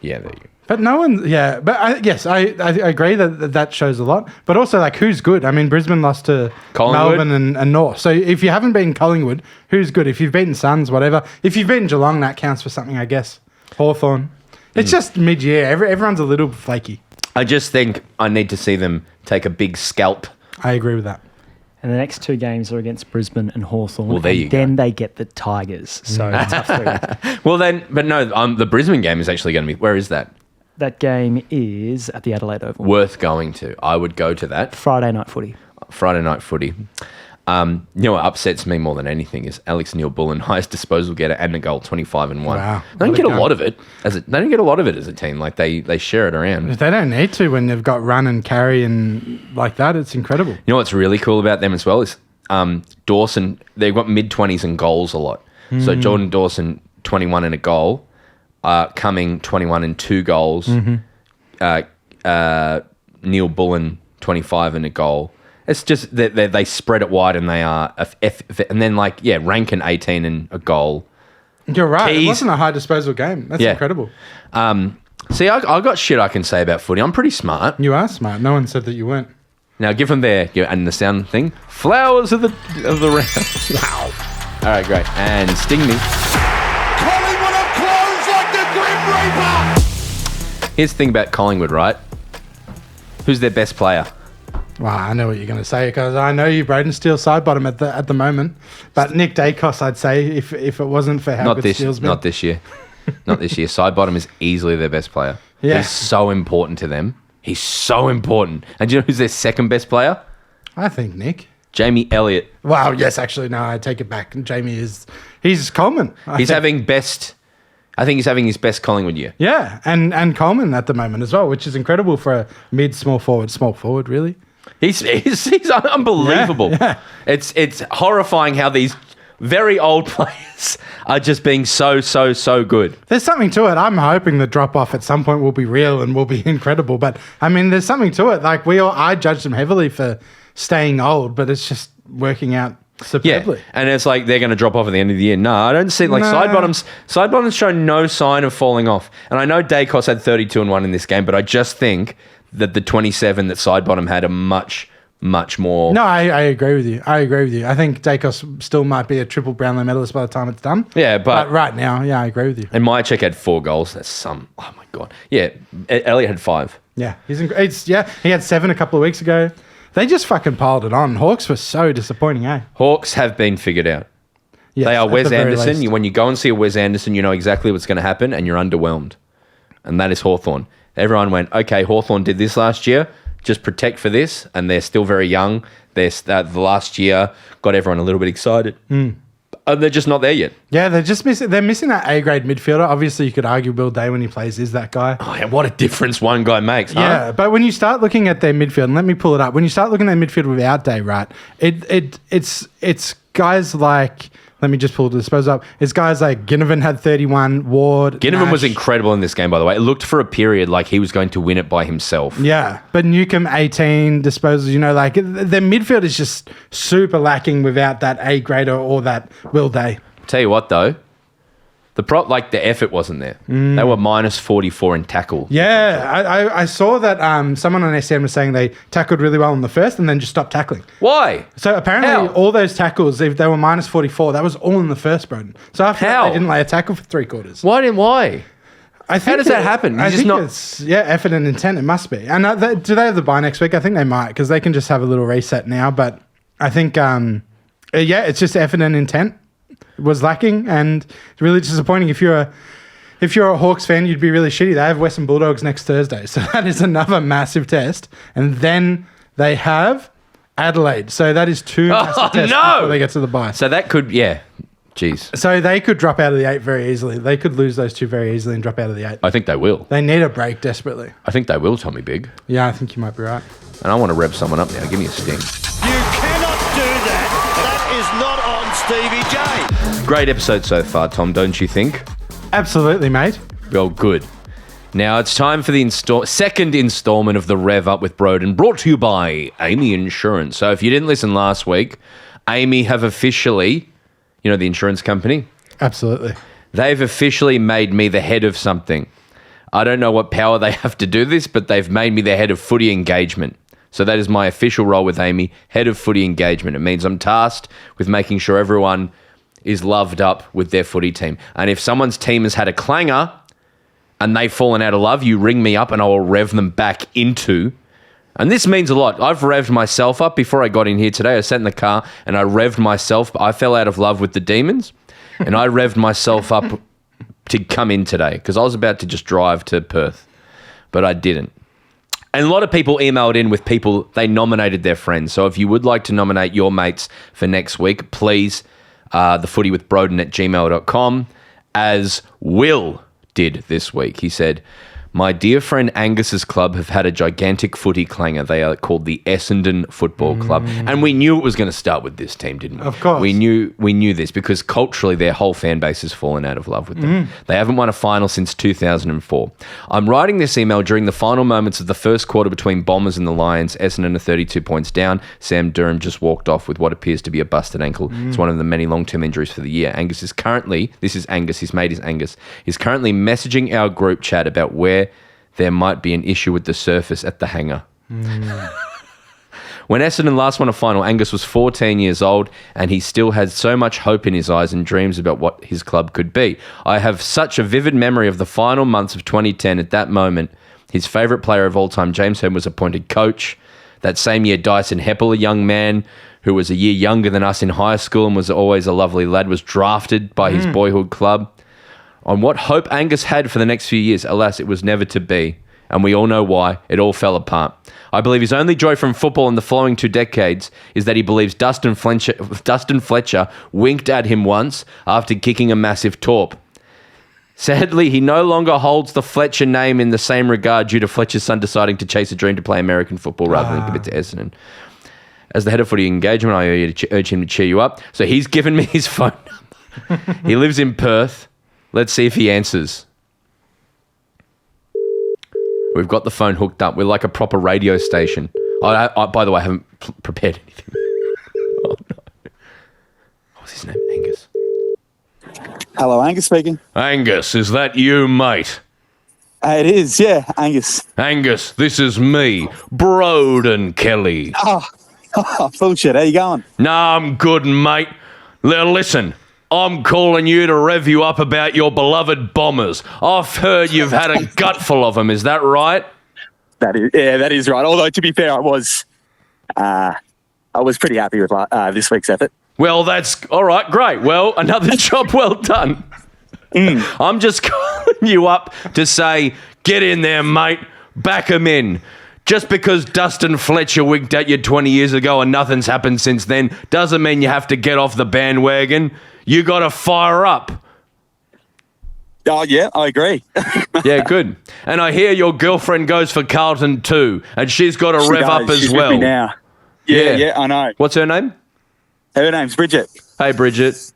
Yeah, there you go. But no one, but I agree that shows a lot. But also, like, who's good? I mean, Brisbane lost to Collingwood. Melbourne and North. So if you haven't beaten Collingwood, who's good? If you've beaten Suns, whatever. If you've beaten Geelong, that counts for something, I guess. Hawthorn. It's just mid-year. Everyone's a little flaky. I just think I need to see them take a big scalp. I agree with that. And the next 2 games are against Brisbane and Hawthorn. Well, there you then they get the Tigers. So tough food. Well, then, but no, the Brisbane game is actually going to be. Where is that? That game is at the Adelaide Oval. Worth going to. I would go to that. Friday night footy. You know what upsets me more than anything is Alex Neil-Bullen, highest disposal getter and a goal, 25 and 1. Wow. They don't get a lot of it as a team. Like they share it around. They don't need to when they've got run and carry and like that. It's incredible. You know what's really cool about them as well is Dawson. They've got mid-20s and goals a lot. So Jordan Dawson, 21 and a goal. Cumming, 21 and 2 goals. Neil Bullen, 25 and a goal. It's just they spread it wide and they are and then Rankin 18 and a goal. You're right. Keys. It wasn't a high disposal game. That's incredible. See, I got shit I can say about footy. I'm pretty smart. You are smart. No one said that you weren't. Now give them and the sound thing. Flowers of the round. Wow. All right, great. And sting me. Collingwood have closed like the Grim Reaper. Here's the thing about Collingwood, right? Who's their best player? Well, I know what you're going to say because I know you, Broden, Steele side bottom at the moment. But Nick Dacos, I'd say, if it wasn't for how good Steele's been. Not this year. Not this year. Side bottom is easily their best player. Yeah. He's so important to them. He's so important. And do you know who's their second best player? I think Nick. Jamie Elliott. Wow, yes, actually, no, I take it back. Jamie he's Coleman. I think he's having his best Collingwood year. Yeah, and Coleman at the moment as well, which is incredible for a small forward, really. He's unbelievable. Yeah. It's horrifying how these very old players are just being so good. There's something to it. I'm hoping the drop off at some point will be real and will be incredible. But I mean, there's something to it. Like I judge them heavily for staying old, but it's just working out superbly. Yeah, and it's like they're going to drop off at the end of the year. No, I don't see side bottoms show no sign of falling off. And I know Dacos had 32 and 1 in this game, but I just think that the 27 that side bottom had a much more. No, I agree with you. I think Dacos still might be a triple Brownlow medalist by the time it's done. Yeah, but right now, yeah, I agree with you. And Myercheck had 4 goals. That's oh my God. Yeah, Elliott had 5. Yeah, he had 7 a couple of weeks ago. They just fucking piled it on. Hawks were so disappointing, eh? Hawks have been figured out. Yes, they are Wes Anderson. least. When you go and see a Wes Anderson, you know exactly what's going to happen and you're underwhelmed. And that is Hawthorn. Everyone went, okay, Hawthorn did this last year. Just protect for this. And they're still very young. The last year got everyone a little bit excited. And they're just not there yet. Yeah, they're missing that A-grade midfielder. Obviously, you could argue Will Day when he plays is that guy. Oh, yeah, what a difference one guy makes, huh? Yeah, but when you start looking at their midfield, and let me pull it up. When you start looking at their midfield without Day, right, it's guys like Let me just pull the disposal up. It's guys like Ginnivan had 31, Ward. Ginnivan was Nash. incredible in this game, by the way. It looked for a period like he was going to win it by himself. Yeah, but Newcomb 18 disposals. Like their midfield is just super lacking without that A grader or that Will Day. Tell you what, though. The effort wasn't there. They were minus 44 in tackle. Yeah, I saw that someone on SCM was saying they tackled really well in the first and then just stopped tackling. Why? So apparently all those tackles, if they were minus 44, that was all in the first, Broden. So after that, they didn't lay a tackle for 3 quarters. Why? I think How does that happen? It's effort and intent. It must be. And do they have the bye next week? I think they might because they can just have a little reset now. But I think, it's just effort and intent was lacking, and it's really disappointing. If you're a Hawks fan, you'd be really shitty. They have Western Bulldogs next Thursday, so that is another massive test. And then they have Adelaide, so that is 2 massive tests before they get to the bye. So that could, jeez. So they could drop out of the 8 very easily. They could lose those 2 very easily and drop out of the 8. I think they will. They need a break desperately. I think they will, Tommy Big. Yeah, I think you might be right. And I want to rev someone up now. Give me a sting. You cannot do that. That is not on Stevie J. Great episode so far, Tom, don't you think? Absolutely, mate. Well, good. Now it's time for the second installment of the Rev Up with Broden, brought to you by AAMI Insurance. So if you didn't listen last week, AAMI have officially, the insurance company? Absolutely. They've officially made me the head of something. I don't know what power they have to do this, but they've made me the head of footy engagement. So that is my official role with AAMI, head of footy engagement. It means I'm tasked with making sure everyone is loved up with their footy team. And if someone's team has had a clanger and they've fallen out of love, you ring me up and I will rev them back into. And this means a lot. I've revved myself up before I got in here today. I sat in the car and I revved myself. I fell out of love with the Demons and I revved myself up to come in today because I was about to just drive to Perth, but I didn't. And a lot of people emailed in with people, they nominated their friends. So if you would like to nominate your mates for next week, please, thefootywithbroden@gmail.com, as Will did this week. He said, my dear friend Angus's club have had a gigantic footy clanger. They are called the Essendon Football Club. And we knew it was going to start with this team, didn't we? Of course. We knew this because culturally their whole fan base has fallen out of love with them. They haven't won a final since 2004. I'm writing this email during the final moments of the first quarter between Bombers and the Lions. Essendon are 32 points down. Sam Durham just walked off with what appears to be a busted ankle. It's one of the many long-term injuries for the year. Angus is currently, this is Angus, his mate is Angus, he's currently messaging our group chat about where there might be an issue with the surface at the hangar. When Essendon last won a final, Angus was 14 years old and he still had so much hope in his eyes and dreams about what his club could be. I have such a vivid memory of the final months of 2010. At that moment, his favourite player of all time, James Hearn, was appointed coach. That same year, Dyson Heppel, a young man who was a year younger than us in high school and was always a lovely lad, was drafted by his boyhood club. On what hope Angus had for the next few years, alas, it was never to be. And we all know why. It all fell apart. I believe his only joy from football in the following 2 decades is that he believes Dustin Fletcher winked at him once after kicking a massive torp. Sadly, he no longer holds the Fletcher name in the same regard due to Fletcher's son deciding to chase a dream to play American football rather than commit to Essendon. As the head of footy engagement, I urge him to cheer you up. So he's given me his phone number. He lives in Perth. Let's see if he answers. We've got the phone hooked up. We're like a proper radio station. I by the way, I haven't prepared anything. Oh, no. What's his name? Angus. Hello, Angus speaking. Angus, is that you, mate? It is, yeah, Angus. Angus, this is me, Broden Kelly. Oh, bullshit. How you going? Nah, I'm good, mate. Listen, I'm calling you to rev you up about your beloved Bombers. I've heard you've had a gutful of them. Is that right? That is right. Although, to be fair, I was pretty happy with this week's effort. Well, that's all right. Great. Well, another job well done. I'm just calling you up to say, get in there, mate. Back 'em in. Just because Dustin Fletcher winked at you 20 years ago and nothing's happened since then doesn't mean you have to get off the bandwagon. You got to fire up. Oh, yeah, I agree. Yeah, good. And I hear your girlfriend goes for Carlton too, and she's got to rev up as She's well. with me now. Yeah, I know. What's her name? Her name's Bridget. Hey, Bridget.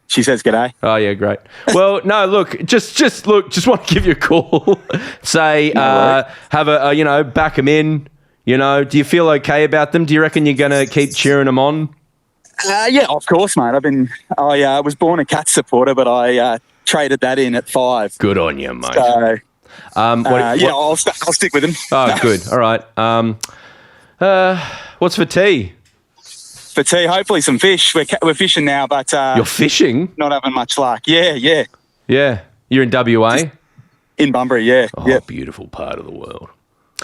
She says g'day. Oh yeah, great. Well, no, look, just want to give you a call. Say, have a, back them in. Do you feel okay about them? Do you reckon you're going to keep cheering them on? Yeah, of course, mate. I was born a Cats supporter, but I traded that in at 5. Good on you, mate. So, what? I'll stick with him. Oh, good. All right. What's for tea? For tea, hopefully some fish. We're fishing now, but You're fishing? not having much luck. Yeah. Yeah. You're in WA? In Bunbury, yeah. Oh, yeah. Beautiful part of the world.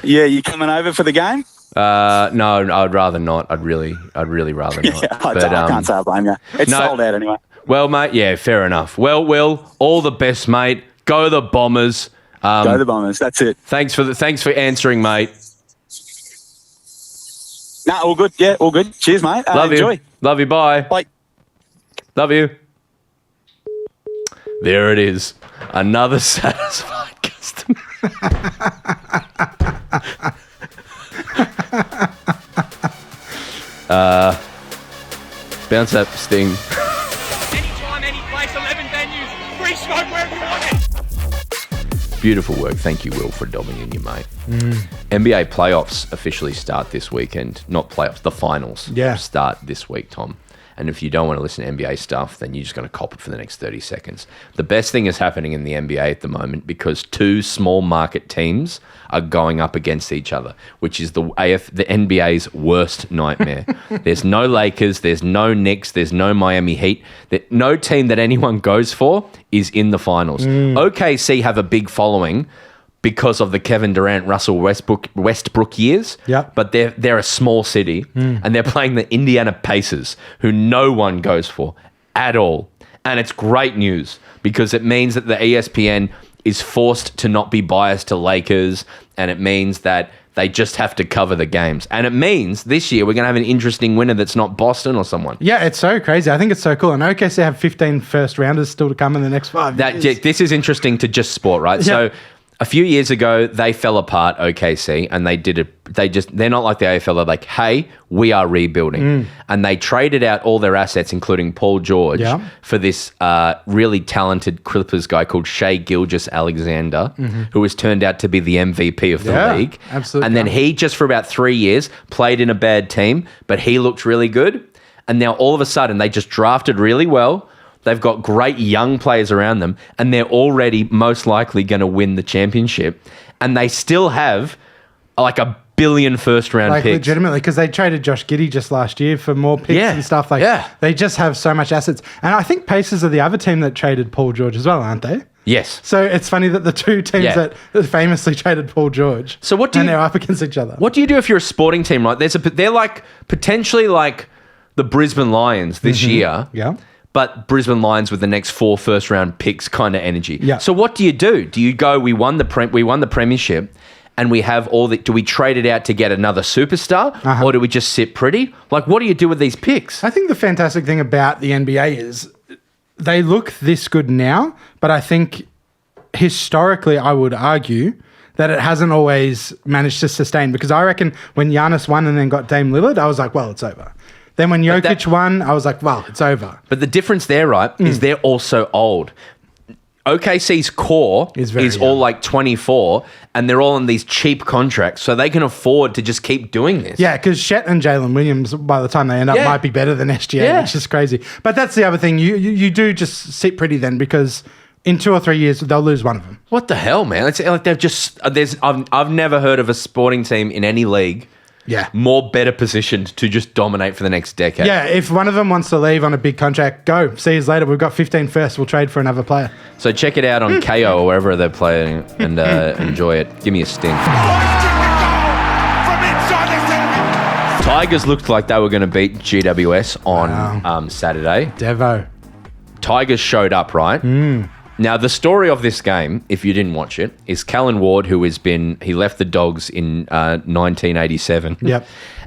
Yeah, you coming over for the game? No, I'd rather not. I'd really rather not. Yeah, I can't say I blame you. It's sold out anyway. Well, mate, yeah, fair enough. Well, Will, all the best, mate. Go the Bombers. Go the Bombers. That's it. Thanks for answering, mate. No, all good. Yeah, all good. Cheers, mate. Enjoy. Love you. Bye. Bye. Love you. There it is. Another satisfied customer. Bounce that Sting. Anytime, any place, 11 venues, free smoke wherever you want it. Beautiful work. Thank you, Will, for dobbing in your mate. NBA playoffs officially start this weekend. Not playoffs, the finals start this week, Tom. And if you don't want to listen to NBA stuff, then you're just going to cop it for the next 30 seconds. The best thing is happening in the NBA at the moment because 2 small market teams are going up against each other, which is the NBA's worst nightmare. There's no Lakers, there's no Knicks, there's no Miami Heat. No team that anyone goes for is in the finals. OKC have a big following because of the Kevin Durant, Russell Westbrook years. Yep. But they're a small city and they're playing the Indiana Pacers, who no one goes for at all. And it's great news because it means that the ESPN is forced to not be biased to Lakers, and it means that they just have to cover the games. And it means this year we're going to have an interesting winner that's not Boston or someone. Yeah, it's so crazy. I think it's so cool. And OKC have 15 first rounders still to come in the next 5 years. This is interesting to just sport, right? Yeah. So a few years ago, they fell apart, OKC, and they're not like the AFL. They're like, hey, we are rebuilding. And they traded out all their assets, including Paul George, for this really talented Clippers guy called Shai Gilgeous-Alexander, who has turned out to be the MVP of the league. Absolutely. And then he just for about 3 years played in a bad team, but he looked really good. And now all of a sudden, they just drafted really well. They've got great young players around them, and they're already most likely going to win the championship. And they still have like $1 billion first-round picks. Legitimately, because they traded Josh Giddey just last year for more picks and stuff. They just have so much assets. And I think Pacers are the other team that traded Paul George as well, aren't they? Yes. So it's funny that the 2 teams that famously traded Paul George, so they're up against each other. What do you do if you're a sporting team, right? They're like potentially like the Brisbane Lions this year. Yeah. But Brisbane Lions with the next 4 first-round picks kind of energy. Yeah. So what do? Do you go, we won the premiership, and we have do we trade it out to get another superstar, or do we just sit pretty? Like, what do you do with these picks? I think the fantastic thing about the NBA is they look this good now, but I think historically I would argue that it hasn't always managed to sustain, because I reckon when Giannis won and then got Dame Lillard, I was like, well, it's over. Then when Jokic won, I was like, well, it's over. But the difference there, right, is they're also old. OKC's core is all like 24, and they're all on these cheap contracts, so they can afford to just keep doing this. Yeah, because Shet and Jalen Williams, by the time they end up, might be better than SGA, which is crazy. But that's the other thing. You do just sit pretty then, because in 2 or 3 years, they'll lose one of them. What the hell, man? It's like they've just... I've never heard of a sporting team in any league more better positioned to just dominate for the next decade. Yeah, if one of them wants to leave on a big contract, go. See you later. We've got 15 first. We'll trade for another player. So check it out on KO or wherever they're playing and enjoy it. Give me a sting. Tigers looked like they were going to beat GWS on Saturday. Devo. Tigers showed up, right? Now, the story of this game, if you didn't watch it, is Callan Ward, he left the Dogs in 1987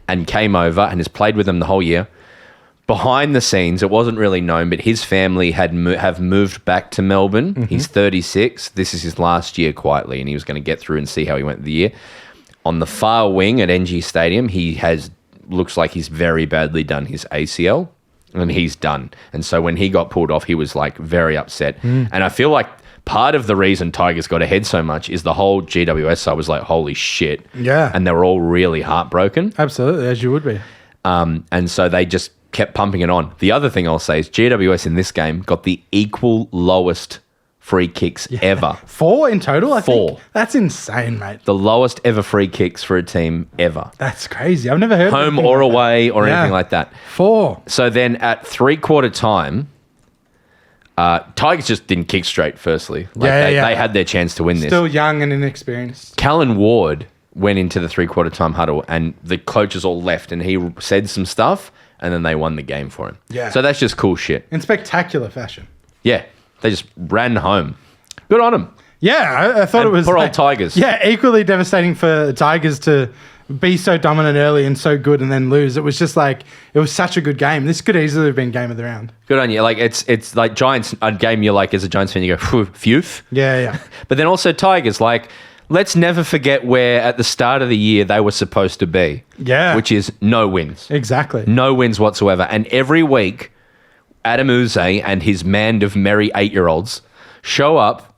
and came over and has played with them the whole year. Behind the scenes, it wasn't really known, but his family have moved back to Melbourne. He's 36. This is his last year quietly, and he was going to get through and see how he went the year. On the far wing at NG Stadium, looks like he's very badly done his ACL. and he's done. And so when he got pulled off, he was like very upset. And I feel like part of the reason Tigers got ahead so much is the whole GWS side was like, holy shit. Yeah. And they were all really heartbroken. Absolutely, as you would be. And so they just kept pumping it on. The other thing I'll say is GWS in this game got the equal lowest free kicks ever. 4 in total, I think? 4. That's insane, mate. The lowest ever free kicks for a team ever. That's crazy. I've never heard of Home anything or like that. away or anything like that. 4. So then at 3/4 time, Tigers just didn't kick straight, firstly. They had their chance to win this. Still young and inexperienced. Callan Ward went into the 3/4 time huddle and the coaches all left and he said some stuff and then they won the game for him. Yeah. So that's just cool shit. In spectacular fashion. Yeah. They just ran home. Good on them. Yeah, I thought And it was... poor old Tigers. Yeah, equally devastating for Tigers to be so dominant early and so good and then lose. It was just like... It was such a good game. This could easily have been game of the round. Good on you. Like, it's like Giants, a game you're like, as a Giants fan, you go, phew. Yeah. But then also Tigers, like... Let's never forget where at the start of the year they were supposed to be. Yeah. Which is no wins. Exactly. No wins whatsoever. And every week, Adam Uze and his band of merry 8-year-olds show up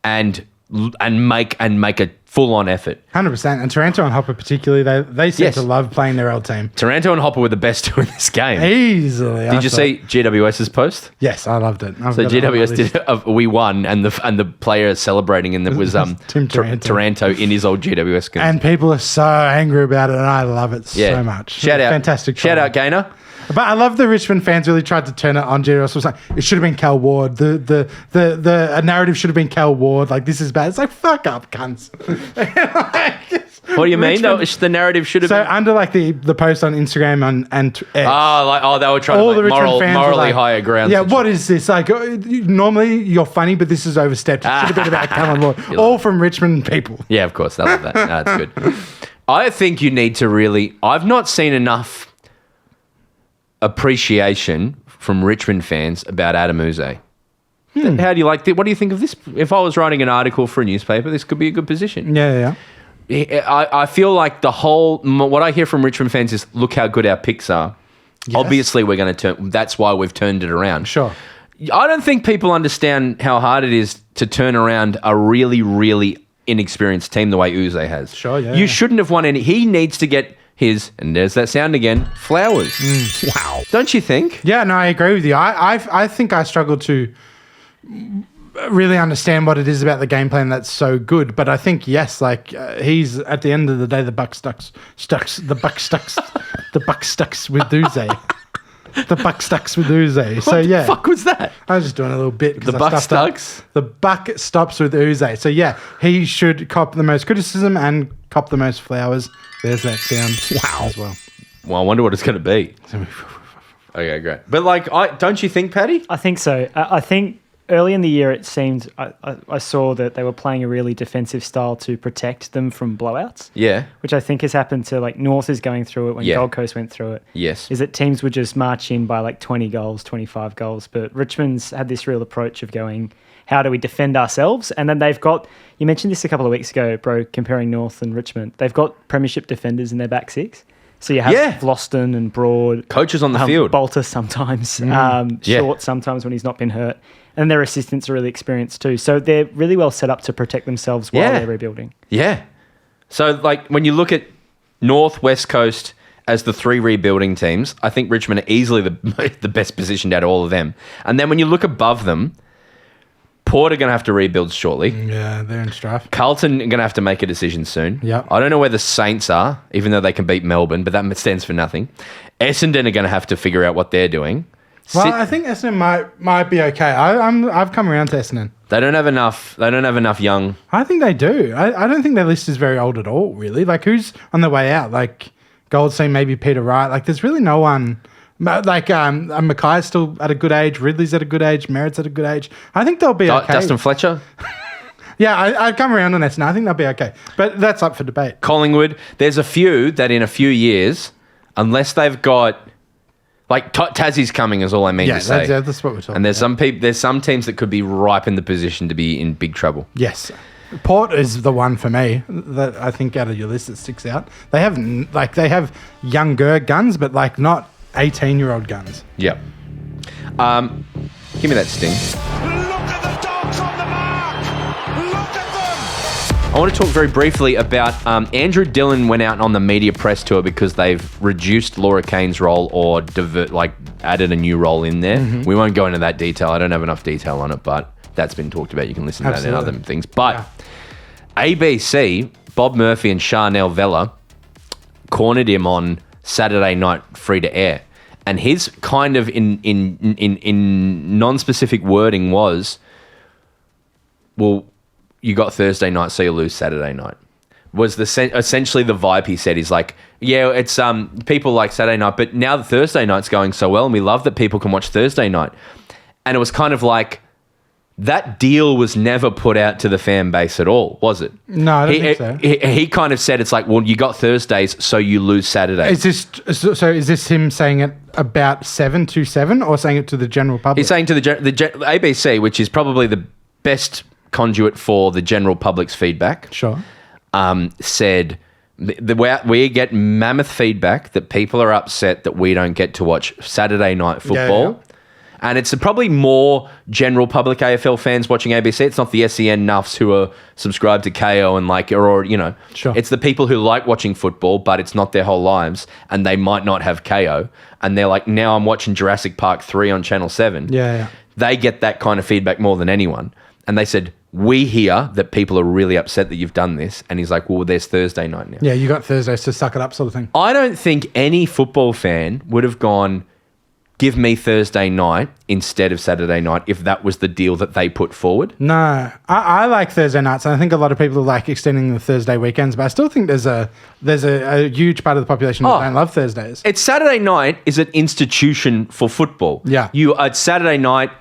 and make a full-on effort. 100%. And Taranto and Hopper particularly, they seem Yes. to love playing their old team. Taranto and Hopper were the best two in this game. Easily. Did you see GWS's post? Yes, I loved it. So GWS did. We won, and the player celebrating, and it was Tim Taranto. Taranto in his old GWS skin. And people are so angry about it, and I love it so much. Shout out, Fantastic. Shout try. out, Gaynor. But I love the Richmond fans really tried to turn it on GWS. It was like, it should have been Cal Ward. The narrative should have been Cal Ward. Like, this is bad. It's like, fuck up, cunts. What do you mean? Richmond- The narrative should have So been. under like the post on Instagram and X, They were trying all to the make Richmond fans were morally like, higher ground. Yeah, what is this? Like, normally you're funny, but this is overstepped. It should have been about Callum Ward. All from Richmond people. Yeah, of course. I love that. No, that's good. I think you need to really... I've not seen enough appreciation from Richmond fans about Adam Uze. How do you like... What do you think of this? If I was writing an article for a newspaper, this could be a good position. Yeah. I feel like the whole... What I hear from Richmond fans is, look how good our picks are. Yes. Obviously, we're going to turn... That's why we've turned it around. Sure. I don't think people understand how hard it is to turn around a really, really inexperienced team the way Uze has. Sure, yeah. You shouldn't have won any... He needs to get his... And there's that sound again. Flowers. Wow. Don't you think? Yeah, no, I agree with you. I think I struggle to really understand what it is about the game plan that's so good. But I think, yes, like he's at the end of the day, the buck stucks with Uze. The buck stucks with Uze. So yeah, What the fuck was that? I was just doing a little bit. The buck stucks? The buck stops with Uze. So yeah, he should cop the most criticism and cop the most flowers. There's that sound. Wow. As well. Well, I wonder what it's going to be. Okay, great. But like, don't you think, Paddy? I think so. I think early in the year, it seemed I saw that they were playing a really defensive style to protect them from blowouts. Yeah. Which I think has happened to, like, North is going through it when Yeah. Gold Coast went through it. Yes. Is that teams would just march in by like 20 goals, 25 goals. But Richmond's had this real approach of going, how do we defend ourselves? And then they've got, you mentioned this a couple of weeks ago, bro, comparing North and Richmond. They've got premiership defenders in their back six. So you have Vloston and Broad. Coaches on the field. Bolter sometimes. Short sometimes when he's not been hurt. And their assistants are really experienced too. So they're really well set up to protect themselves while they're rebuilding. Yeah. So, like, when you look at North, West Coast as the three rebuilding teams, I think Richmond are easily the best positioned out of all of them. And then when you look above them, Port are going to have to rebuild shortly. Yeah, they're in strife. Carlton are going to have to make a decision soon. Yeah. I don't know where the Saints are, even though they can beat Melbourne, but that stands for nothing. Essendon are going to have to figure out what they're doing. Well, I think Essendon might be okay. I've come around to Essendon. They don't have enough. They don't have enough young. I think they do. I don't think their list is very old at all, really. Like, who's on the way out? Like, Goldstein, maybe Peter Wright. Like, there's really no one. Like, Mackay's still at a good age. Ridley's at a good age. Merritt's at a good age. I think they'll be okay. Dustin Fletcher? Yeah, I've come around on Essendon. I think they'll be okay. But that's up for debate. Collingwood. There's a few that in a few years, unless they've got... Like, Tassie's coming is all I mean to say. Yeah, that's what we're talking And there's about. there's some teams that could be ripe in the position to be in big trouble. Yes. Port is the one for me that I think out of your list that sticks out. They have younger guns, but like not 18-year-old guns. Yep. Give me that sting. Look at the dogs on the mark. Look at them. I want to talk very briefly about Andrew Dillon went out on the media press tour because they've reduced Laura Kane's role or added a new role in there. Mm-hmm. We won't go into that detail. I don't have enough detail on it, but that's been talked about. You can listen to that and other things. But ABC, Bob Murphy and Charnel Vella cornered him on Saturday night free to air. And his kind of in non-specific wording was, well, you got Thursday night, so you lose Saturday night. Was essentially the vibe he said. He's like, yeah, it's people like Saturday night, but now the Thursday night's going so well, and we love that people can watch Thursday night. And it was kind of like, that deal was never put out to the fan base at all, was it? No, I don't think so. He kind of said it's like, well, you got Thursdays, so you lose Saturdays. Is this him saying it about 7 to 7 or saying it to the general public? He's saying to the ABC, which is probably the best conduit for the general public's feedback. Sure. Said we get mammoth feedback that people are upset that we don't get to watch Saturday night football. Yeah. And it's probably more general public AFL fans watching ABC. It's not the SEN nuffs who are subscribed to KO and Sure. It's the people who like watching football, but it's not their whole lives, and they might not have KO. And they're like, now I'm watching Jurassic Park 3 on Channel 7. Yeah. They get that kind of feedback more than anyone. And they said, we hear that people are really upset that you've done this. And he's like, well, there's Thursday night now. Yeah, you got Thursdays to suck it up sort of thing. I don't think any football fan would have gone, give me Thursday night instead of Saturday night if that was the deal that they put forward. No, I like Thursday nights, and I think a lot of people like extending the Thursday weekends, but I still think there's a huge part of the population that don't love Thursdays. It's Saturday night is an institution for football. Yeah. It's Saturday night.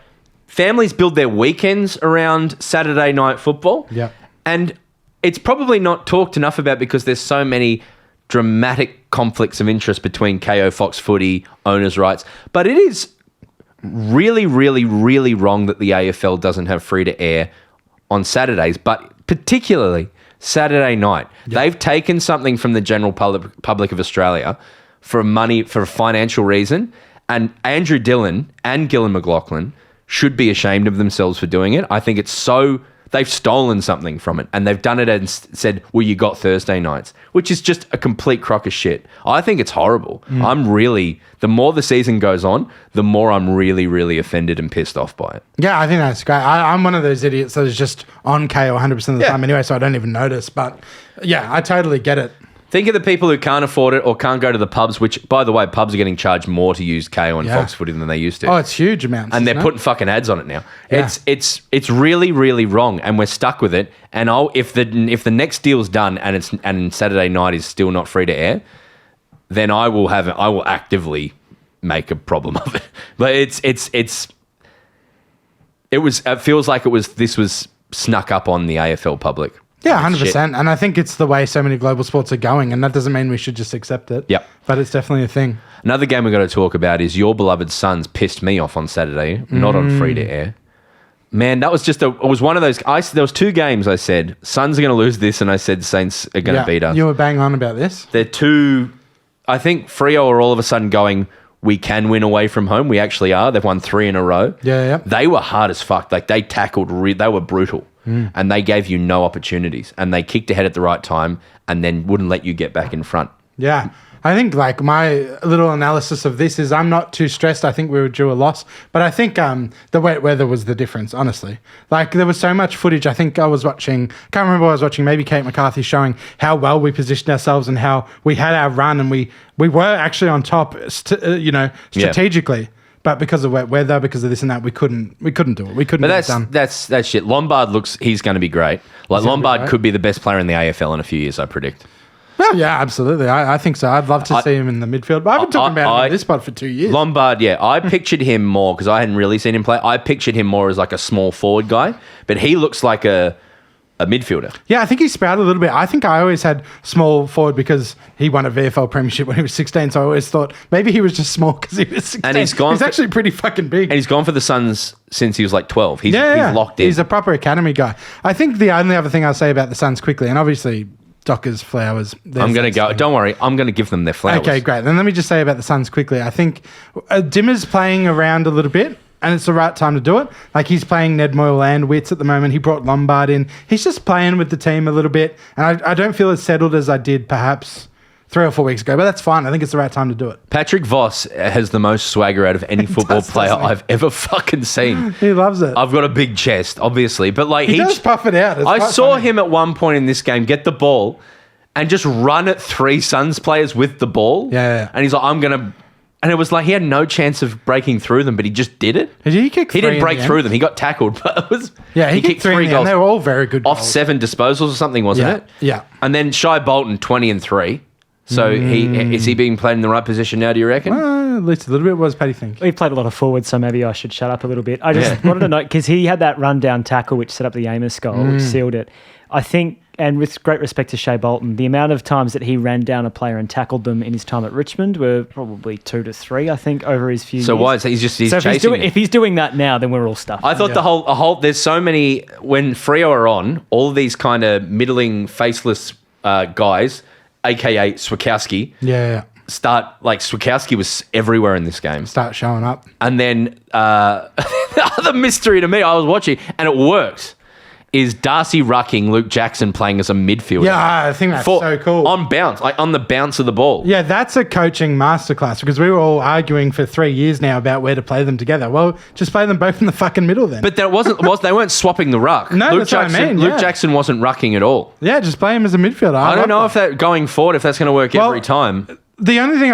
Families build their weekends around Saturday night football. Yeah. And it's probably not talked enough about because there's so many dramatic conflicts of interest between KO, Fox Footy, owners' rights. But it is really, really, really wrong that the AFL doesn't have free to air on Saturdays, but particularly Saturday night. Yep. They've taken something from the general public of Australia for a financial reason, and Andrew Dillon and Gillan McLachlan should be ashamed of themselves for doing it. I think it's so... They've stolen something from it, and they've done it and said, well, you got Thursday nights, which is just a complete crock of shit. I think it's horrible. The more the season goes on, the more I'm really, really offended and pissed off by it. Yeah, I think that's great. I'm one of those idiots that is just on KO 100% of the time anyway, so I don't even notice. But yeah, I totally get it. Think of the people who can't afford it or can't go to the pubs, which, by the way, pubs are getting charged more to use KO and Fox Footy than they used to. Oh, it's huge amounts. And they're putting fucking ads on it now. Yeah. It's really, really wrong, and we're stuck with it. And if the next deal's done and Saturday night is still not free to air, then I will actively make a problem of it. But it feels like this was snuck up on the AFL public. Yeah, 100%. And I think it's the way so many global sports are going, and that doesn't mean we should just accept it. Yep. But it's definitely a thing. Another game we've got to talk about is your beloved Suns pissed me off on Saturday, not on free to air. Man, that was it was one of those. There was two games I said, Suns are going to lose this, and I said Saints are going to beat us. You were bang on about this. They're two, I think Freo are all of a sudden going, we can win away from home. We actually are. They've won 3 in a row. Yeah. They were hard as fuck. Like, they tackled, they were brutal. And they gave you no opportunities. And they kicked ahead at the right time and then wouldn't let you get back in front. Yeah. I think, like, my little analysis of this is I'm not too stressed. I think we were due a loss. But I think the wet weather was the difference, honestly. Like, there was so much footage. I think I was watching, can't remember what I was watching, maybe Kate McCarthy showing how well we positioned ourselves and how we had our run and we were actually on top, strategically. Yeah. But because of wet weather, because of this and that, we couldn't do it. We couldn't get it done. That's shit. Lombard he's going to be great. Like, Lombard could be the best player in the AFL in a few years, I predict. Well, yeah, absolutely. I think so. I'd love to see him in the midfield. But I haven't talked about him in this spot for 2 years. Lombard, I pictured him more, because I hadn't really seen him play. I pictured him more as like a small forward guy, but he looks like a midfielder. Yeah, I think he sprouted a little bit. I think I always had small forward because he won a VFL premiership when he was 16, so I always thought maybe he was just small because he was 16. And he's actually pretty fucking big. And he's gone for the Suns since he was like 12. He's locked in. He's a proper academy guy. I think the only other thing I'll say about the Suns quickly, and obviously Docker's flowers. I'm going to go. Don't worry. I'm going to give them their flowers. Okay, great. Then let me just say about the Suns quickly. I think Dimmer's playing around a little bit. and it's the right time to do it. Like, he's playing Ned Moyle and Witts at the moment. He brought Lombard in. He's just playing with the team a little bit, and I don't feel as settled as I did perhaps 3 or 4 weeks ago, but that's fine. I think it's the right time to do it. Patrick Voss has the most swagger out of any football player I've ever fucking seen. He loves it. I've got a big chest, obviously, but like he does puff it out. It's I quite saw funny. him at one point in this game get the ball and just run at 3 Suns players with the ball. Yeah. And he's like, I'm going to... And it was like he had no chance of breaking through them, but he just did it. He kicked He three didn't in break the through end. them. He got tackled, but it was... Yeah, he kicked 3 goals. and they were all very good Off goals. 7 disposals or something, wasn't it? Yeah. And then Shai Bolton, 20 and 3. So is he being played in the right position now, do you reckon? At least a little bit. What does Paddy think? He played a lot of forward, so maybe I should shut up a little bit. I just wanted to note, because he had that run-down tackle which set up the Amos goal, which sealed it. I think, and with great respect to Shai Bolton, the amount of times that he ran down a player and tackled them in his time at Richmond were probably 2 to 3, I think, over his few years. So why is that? He's so chasing if he's doing that now, then we're all stuffed. I thought the whole there's so many, when Freo are on, all of these kind of middling, faceless guys, aka Swikowski, start, like, Swikowski was everywhere in this game. Start showing up. And then the other mystery to me, I was watching, and it works, is Darcy Rucking Luke Jackson playing as a midfielder. Yeah, I think that's so cool. On bounce, like on the bounce of the ball. Yeah, that's a coaching masterclass, because we were all arguing for 3 years now about where to play them together. Well, just play them both in the fucking middle then. But they weren't swapping the ruck. No, Luke that's Jackson, what I mean, Luke Jackson wasn't rucking at all. Yeah, just play him as a midfielder. I don't know if that going forward, if that's going to work every time. The only thing,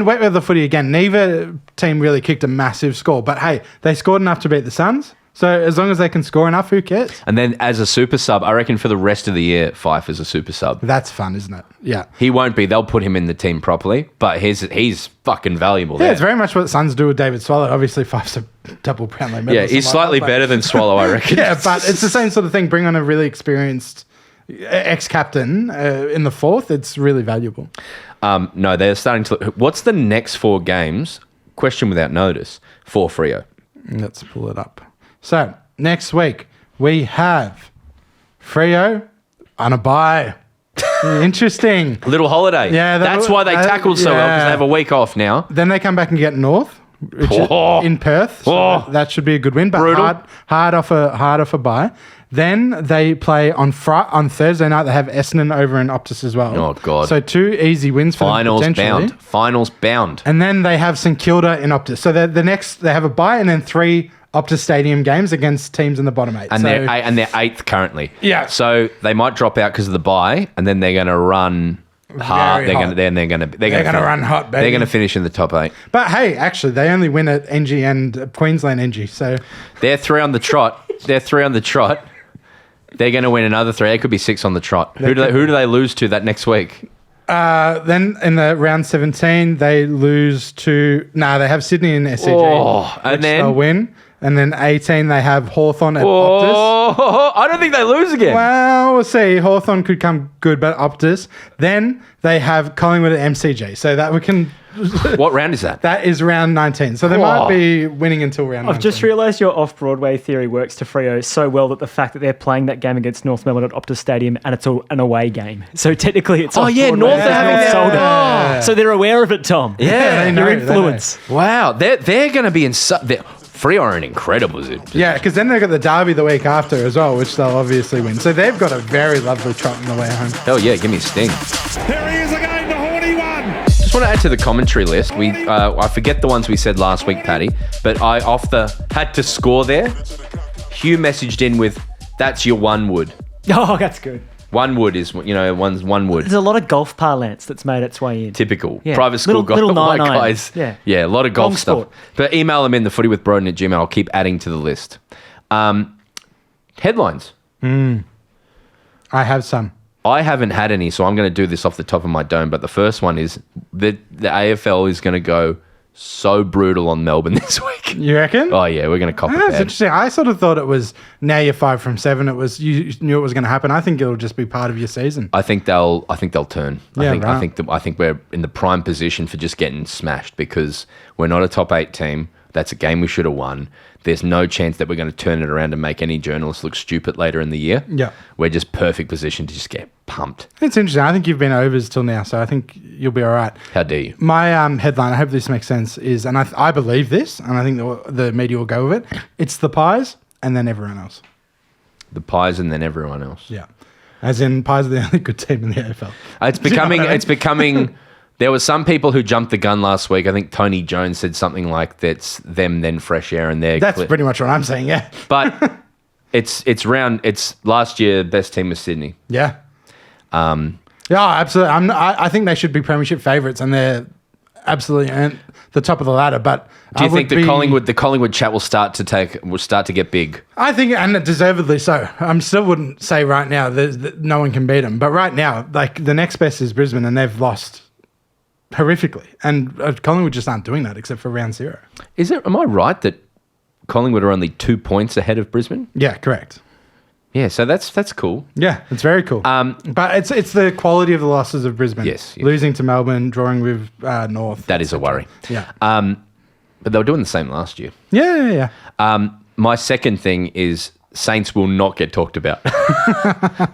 wet weather footy again, neither team really kicked a massive score, but hey, they scored enough to beat the Suns. So as long as they can score enough, who cares? And then as a super sub, I reckon for the rest of the year, Fife is a super sub. That's fun, isn't it? Yeah. He won't be. They'll put him in the team properly, but he's fucking valuable Yeah, there. it's very much what Suns do with David Swallow. Obviously, Fife's a double Brownlow medalist. Yeah, he's slightly better than Swallow, I reckon. Yeah, but it's the same sort of thing. Bring on a really experienced ex-captain in the fourth. It's really valuable. No, they're starting to... What's the next 4 games, question without notice, for Freo? Let's pull it up. So, next week, we have Freo on a bye. Interesting. A little holiday. Yeah, that's why they tackled so well, because they have a week off now. Then they come back and get North, which is in Perth. So that should be a good win, but Brutal. hard off a bye. Then they play on Thursday night. They have Essendon over in Optus as well. Oh, God. So 2 easy wins for them potentially. Finals bound. And then they have St Kilda in Optus. So they have a bye and then 3 Optus Stadium games against teams in the bottom 8. And they're 8th currently. Yeah. So they might drop out because of the bye, and then they're going to run hard. They're going to run hot, baby. They're going to finish in the top 8. But hey, actually, they only win at NG and Queensland NG. So they're 3 on the trot. They're going to win another 3. It could be 6 on the trot. Who do they lose to that next week? Then in the round 17, they lose to... they have Sydney and SCG, and then they'll win. And then 18, they have Hawthorn at Optus. I don't think they lose again. Well, we'll see. Hawthorn could come good, but Optus. Then they have Collingwood at MCG. So that we can... What round is that? That is round 19. So they might be winning until round 19. I've just realised your off-Broadway theory works to Freo so well that the fact that they're playing that game against North Melbourne at Optus Stadium and it's an away game. So technically it's North are having sold it. So they're aware of it, Tom. Yeah, they know, your influence. Wow, they're going to be in... Freo are in incredible position. Yeah, because then they've got the derby the week after as well, which they'll obviously win. So they've got a very lovely trot on the way home. Hell yeah, give me a sting. Here he is again, the horny one. Just want to add to the commentary list. I forget the ones we said last week, Paddy, but I had to score there. Hugh messaged in with, "That's your one wood." Oh, that's good. One wood is, one wood. There's a lot of golf parlance that's made its way in. Typical. Yeah. Private school golf little like 9-9. guys. Yeah. Yeah, a lot of golf Long stuff. sport. But email them in, thefootywithbroden@gmail. I'll keep adding to the list. Headlines. I have some. I haven't had any, so I'm going to do this off the top of my dome. But the first one is the AFL is going to go so brutal on Melbourne this week. You reckon? Oh, yeah, we're going to cop it That's bad. interesting. I sort of thought it was now you're 5 from 7. It was you knew it was going to happen. I think it'll just be part of your season. I think they'll turn. Yeah, I think we're in the prime position for just getting smashed because we're not a top 8 team. That's a game we should have won. There's no chance that we're going to turn it around and make any journalists look stupid later in the year. Yeah. We're just perfect position to just get pumped. It's interesting. I think you've been overs till now, so I think you'll be all right. How dare you? My headline, I hope this makes sense, is, and I believe this, and I think the media will go with it, it's the Pies and then everyone else. The Pies and then everyone else. Yeah. As in, Pies are the only good team in the AFL. It's becoming... There were some people who jumped the gun last week. I think Tony Jones said something like that's them, then fresh air, and they're... That's pretty much what I'm saying, yeah. But it's last year, best team was Sydney. Yeah. Yeah, absolutely. I think they should be premiership favourites, and they're absolutely at the top of the ladder. But do you think the Collingwood chat will start to get big? I think, and deservedly so. I still wouldn't say right now that no one can beat them, but right now, like the next best is Brisbane, and they've lost horrifically, and Collingwood just aren't doing that except for round 0. Am I right that Collingwood are only 2 points ahead of Brisbane? Yeah, correct. Yeah, so that's cool. Yeah, it's very cool. But it's the quality of the losses of Brisbane. Yes. Losing to Melbourne, drawing with North. That is a worry. Yeah. But they were doing the same last year. Yeah. My second thing is Saints will not get talked about.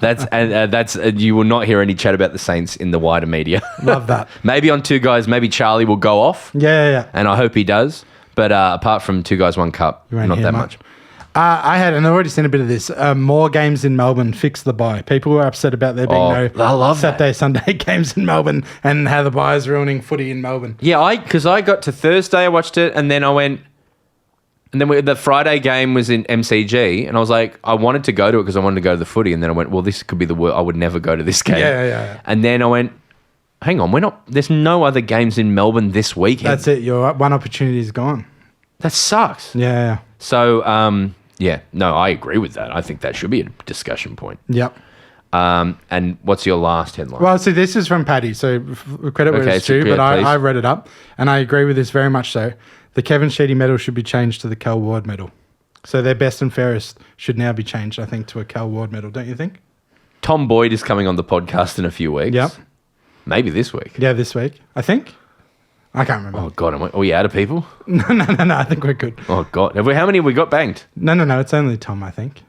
That's you will not hear any chat about the Saints in the wider media. Love that. Maybe on Two Guys, maybe Charlie will go off. Yeah. And I hope he does. But apart from Two Guys, One Cup, not that much. I had, and I've already seen a bit of this, more games in Melbourne, fix the bye. People were upset about there being no Saturday, Sunday games in Melbourne and how the bye is ruining footy in Melbourne. Yeah, because I got to Thursday, I watched it, and then I went... And then the Friday game was in MCG, and I was like, I wanted to go to it because I wanted to go to the footy, and then I went, well, this could be the worst. I would never go to this game. Yeah. And then I went, hang on, there's no other games in Melbourne this weekend. That's it. Your one opportunity is gone. That sucks. Yeah. So, I agree with that. I think that should be a discussion point. Yep. And what's your last headline? Well, see, this is from Paddy, so credit where it's due, but I read it up, and I agree with this very much so. The Kevin Sheedy medal should be changed to the Cal Ward medal. So their best and fairest should now be changed, I think, to a Cal Ward medal, don't you think? Tom Boyd is coming on the podcast in a few weeks. Yep. Maybe this week. Yeah, this week, I think. I can't remember. Oh, God. Are we out of people? No. I think we're good. Oh, God. How many have we got banged? No. It's only Tom, I think.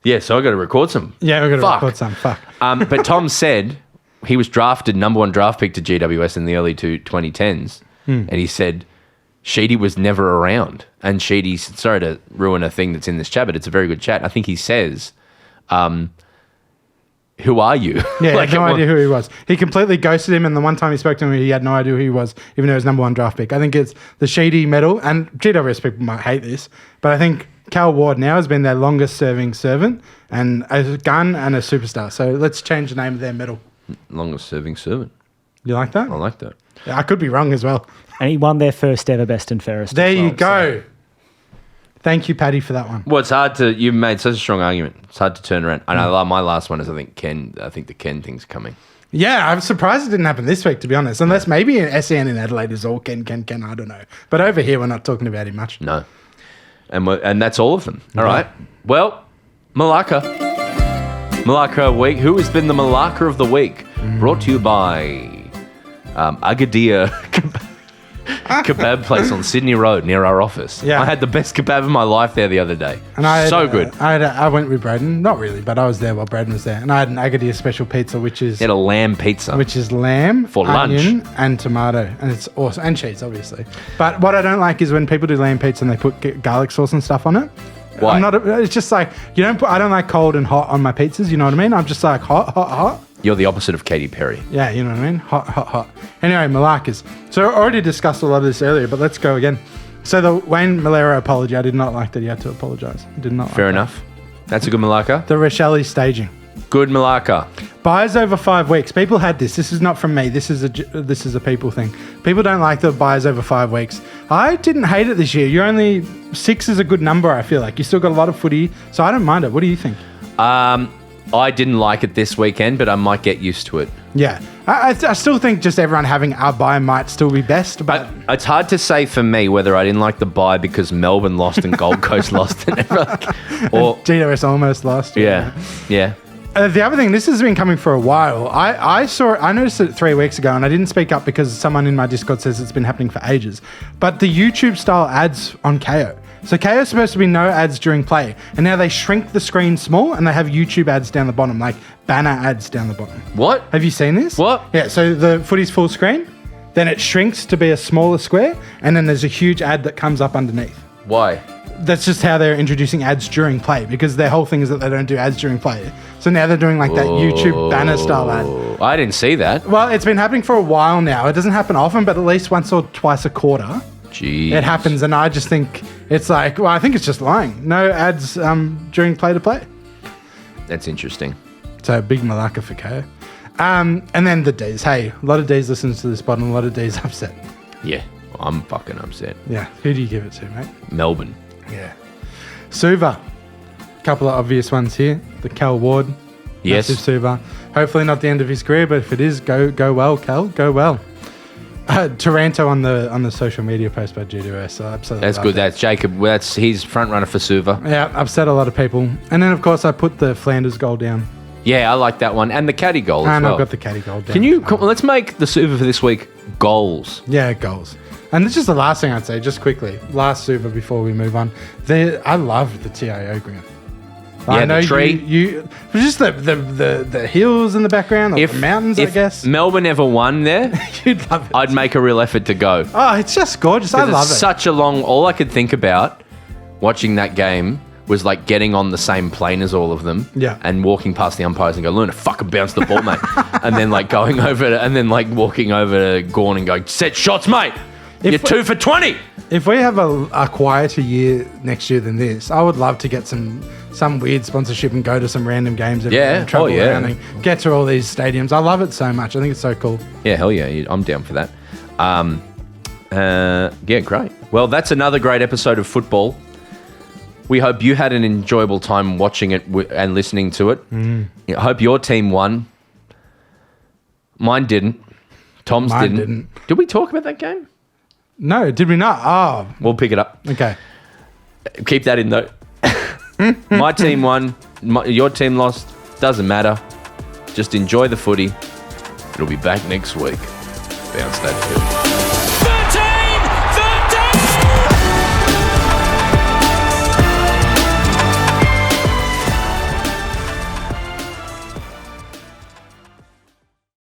Yeah, so I've got to record some. Yeah, we've got to record some. Fuck. But Tom said he was drafted number 1 draft pick to GWS in the early 2010s. And he said Sheedy was never around. And Sheedy, sorry to ruin a thing that's in this chat, but it's a very good chat. I think he says, who are you? Yeah, like, no idea who he was. He completely ghosted him, and the one time he spoke to him, he had no idea who he was, even though he was number 1 draft pick. I think it's the Sheedy medal, and GWS people might hate this, but I think Cal Ward now has been their longest serving servant, and a gun and a superstar. So let's change the name of their medal. Longest serving servant. You like that? I like that. Yeah, I could be wrong as well. And he won their first ever best and fairest. There you go. So. Thank you, Paddy, for that one. Well, it's hard to... You've made such a strong argument. It's hard to turn around. And my last one is, I think the Ken thing's coming. Yeah, I'm surprised it didn't happen this week, to be honest. Unless maybe in SEN in Adelaide is all Ken, I don't know. But over here, we're not talking about him much. No. And that's all of them. All right. Well, Malaka week. Who has been the Malaka of the week? Brought to you by Agadir kebab place on Sydney Road near our office. Yeah. I had the best kebab of my life there the other day. And good. I went with Broden. Not really, but I was there while Broden was there. And I had an Agadir special pizza, which is... You had a lamb pizza. Which is lamb, for onion, lunch. And tomato. And it's awesome. And cheese, obviously. But what I don't like is when people do lamb pizza and they put garlic sauce and stuff on it. Why? It's just like, I don't like cold and hot on my pizzas, you know what I mean? I'm just like hot. You're the opposite of Katy Perry. Yeah, you know what I mean? Hot. Anyway, Malakas. So I already discussed a lot of this earlier, but let's go again. So the Wayne Malera apology, I did not like that he had to apologise. Did not like Fair enough. That's a good Malaka. The Rochelle staging. Good Malaka. Buys over 5 weeks. People had this. This is not from me. This is a people thing. People don't like the buys over 5 weeks. I didn't hate it this year. You're only 6 is a good number, I feel like. You still got a lot of footy, so I don't mind it. What do you think? I didn't like it this weekend, but I might get used to it. Yeah. I still think just everyone having a bye might still be best, but... It's hard to say for me whether I didn't like the bye because Melbourne lost and Gold Coast lost. Or GWS almost lost. Yeah. The other thing, this has been coming for a while. I noticed it 3 weeks ago, and I didn't speak up because someone in my Discord says it's been happening for ages. But the YouTube style ads on KO. So KO is supposed to be no ads during play, and now they shrink the screen small and they have YouTube ads down the bottom, like banner ads down the bottom. What? Have you seen this? What? Yeah, so the footy's full screen, then it shrinks to be a smaller square, and then there's a huge ad that comes up underneath. Why? That's just how they're introducing ads during play, because their whole thing is that they don't do ads during play. So now they're doing like that YouTube banner style ad. I didn't see that. Well, it's been happening for a while now. It doesn't happen often, but at least once or twice a quarter. Jeez. It happens, and I just think it's like, well, I think it's just lying. No ads during play to play. That's interesting. So big Malaka for KO. And then the D's. Hey, a lot of D's listens to this pod, and a lot of D's upset. Yeah, I'm fucking upset. Yeah. Who do you give it to, mate? Melbourne. Yeah. Suva. Couple of obvious ones here. The Cal Ward. Yes. Massive Suva. Hopefully not the end of his career, but if it is, go well, Cal. Go well. Taranto on the social media post by GWS. So absolutely. That's good. That's Jacob. He's front runner for Suva. Yeah, upset a lot of people. And then, of course, I put the Flanders goal down. Yeah, I like that one. And the caddy goal as and well. I've got the caddy goal down. Let's make the Suva for this week goals. Yeah, goals. And this is the last thing I'd say, just quickly. Last Suva before we move on. I love the TIO ground. Yeah, I know the tree. You just the hills in the background, or the mountains, I guess. If Melbourne ever won there, You'd love it. I'd make a real effort to go. Oh, it's just gorgeous. I love it. Such a long. All I could think about watching that game was like getting on the same plane as all of them, and walking past the umpires and go, "Learn to fucking bounce the ball, mate," and then like going over and then like walking over to Gawn and going, "Set shots, mate. You're 2 for 20." If we have a quieter year next year than this, I would love to get some weird sponsorship and go to some random games. And travel around and get to all these stadiums. I love it so much. I think it's so cool. Yeah, hell yeah. I'm down for that. Yeah, great. Well, that's another great episode of football. We hope you had an enjoyable time watching it and listening to it. I hope your team won. Mine didn't. Tom's didn't. Did we talk about that game? No, did we not? Oh. We'll pick it up. Okay. Keep that in though. My team won. Your team lost. Doesn't matter. Just enjoy the footy. It'll be back next week. Bounce that.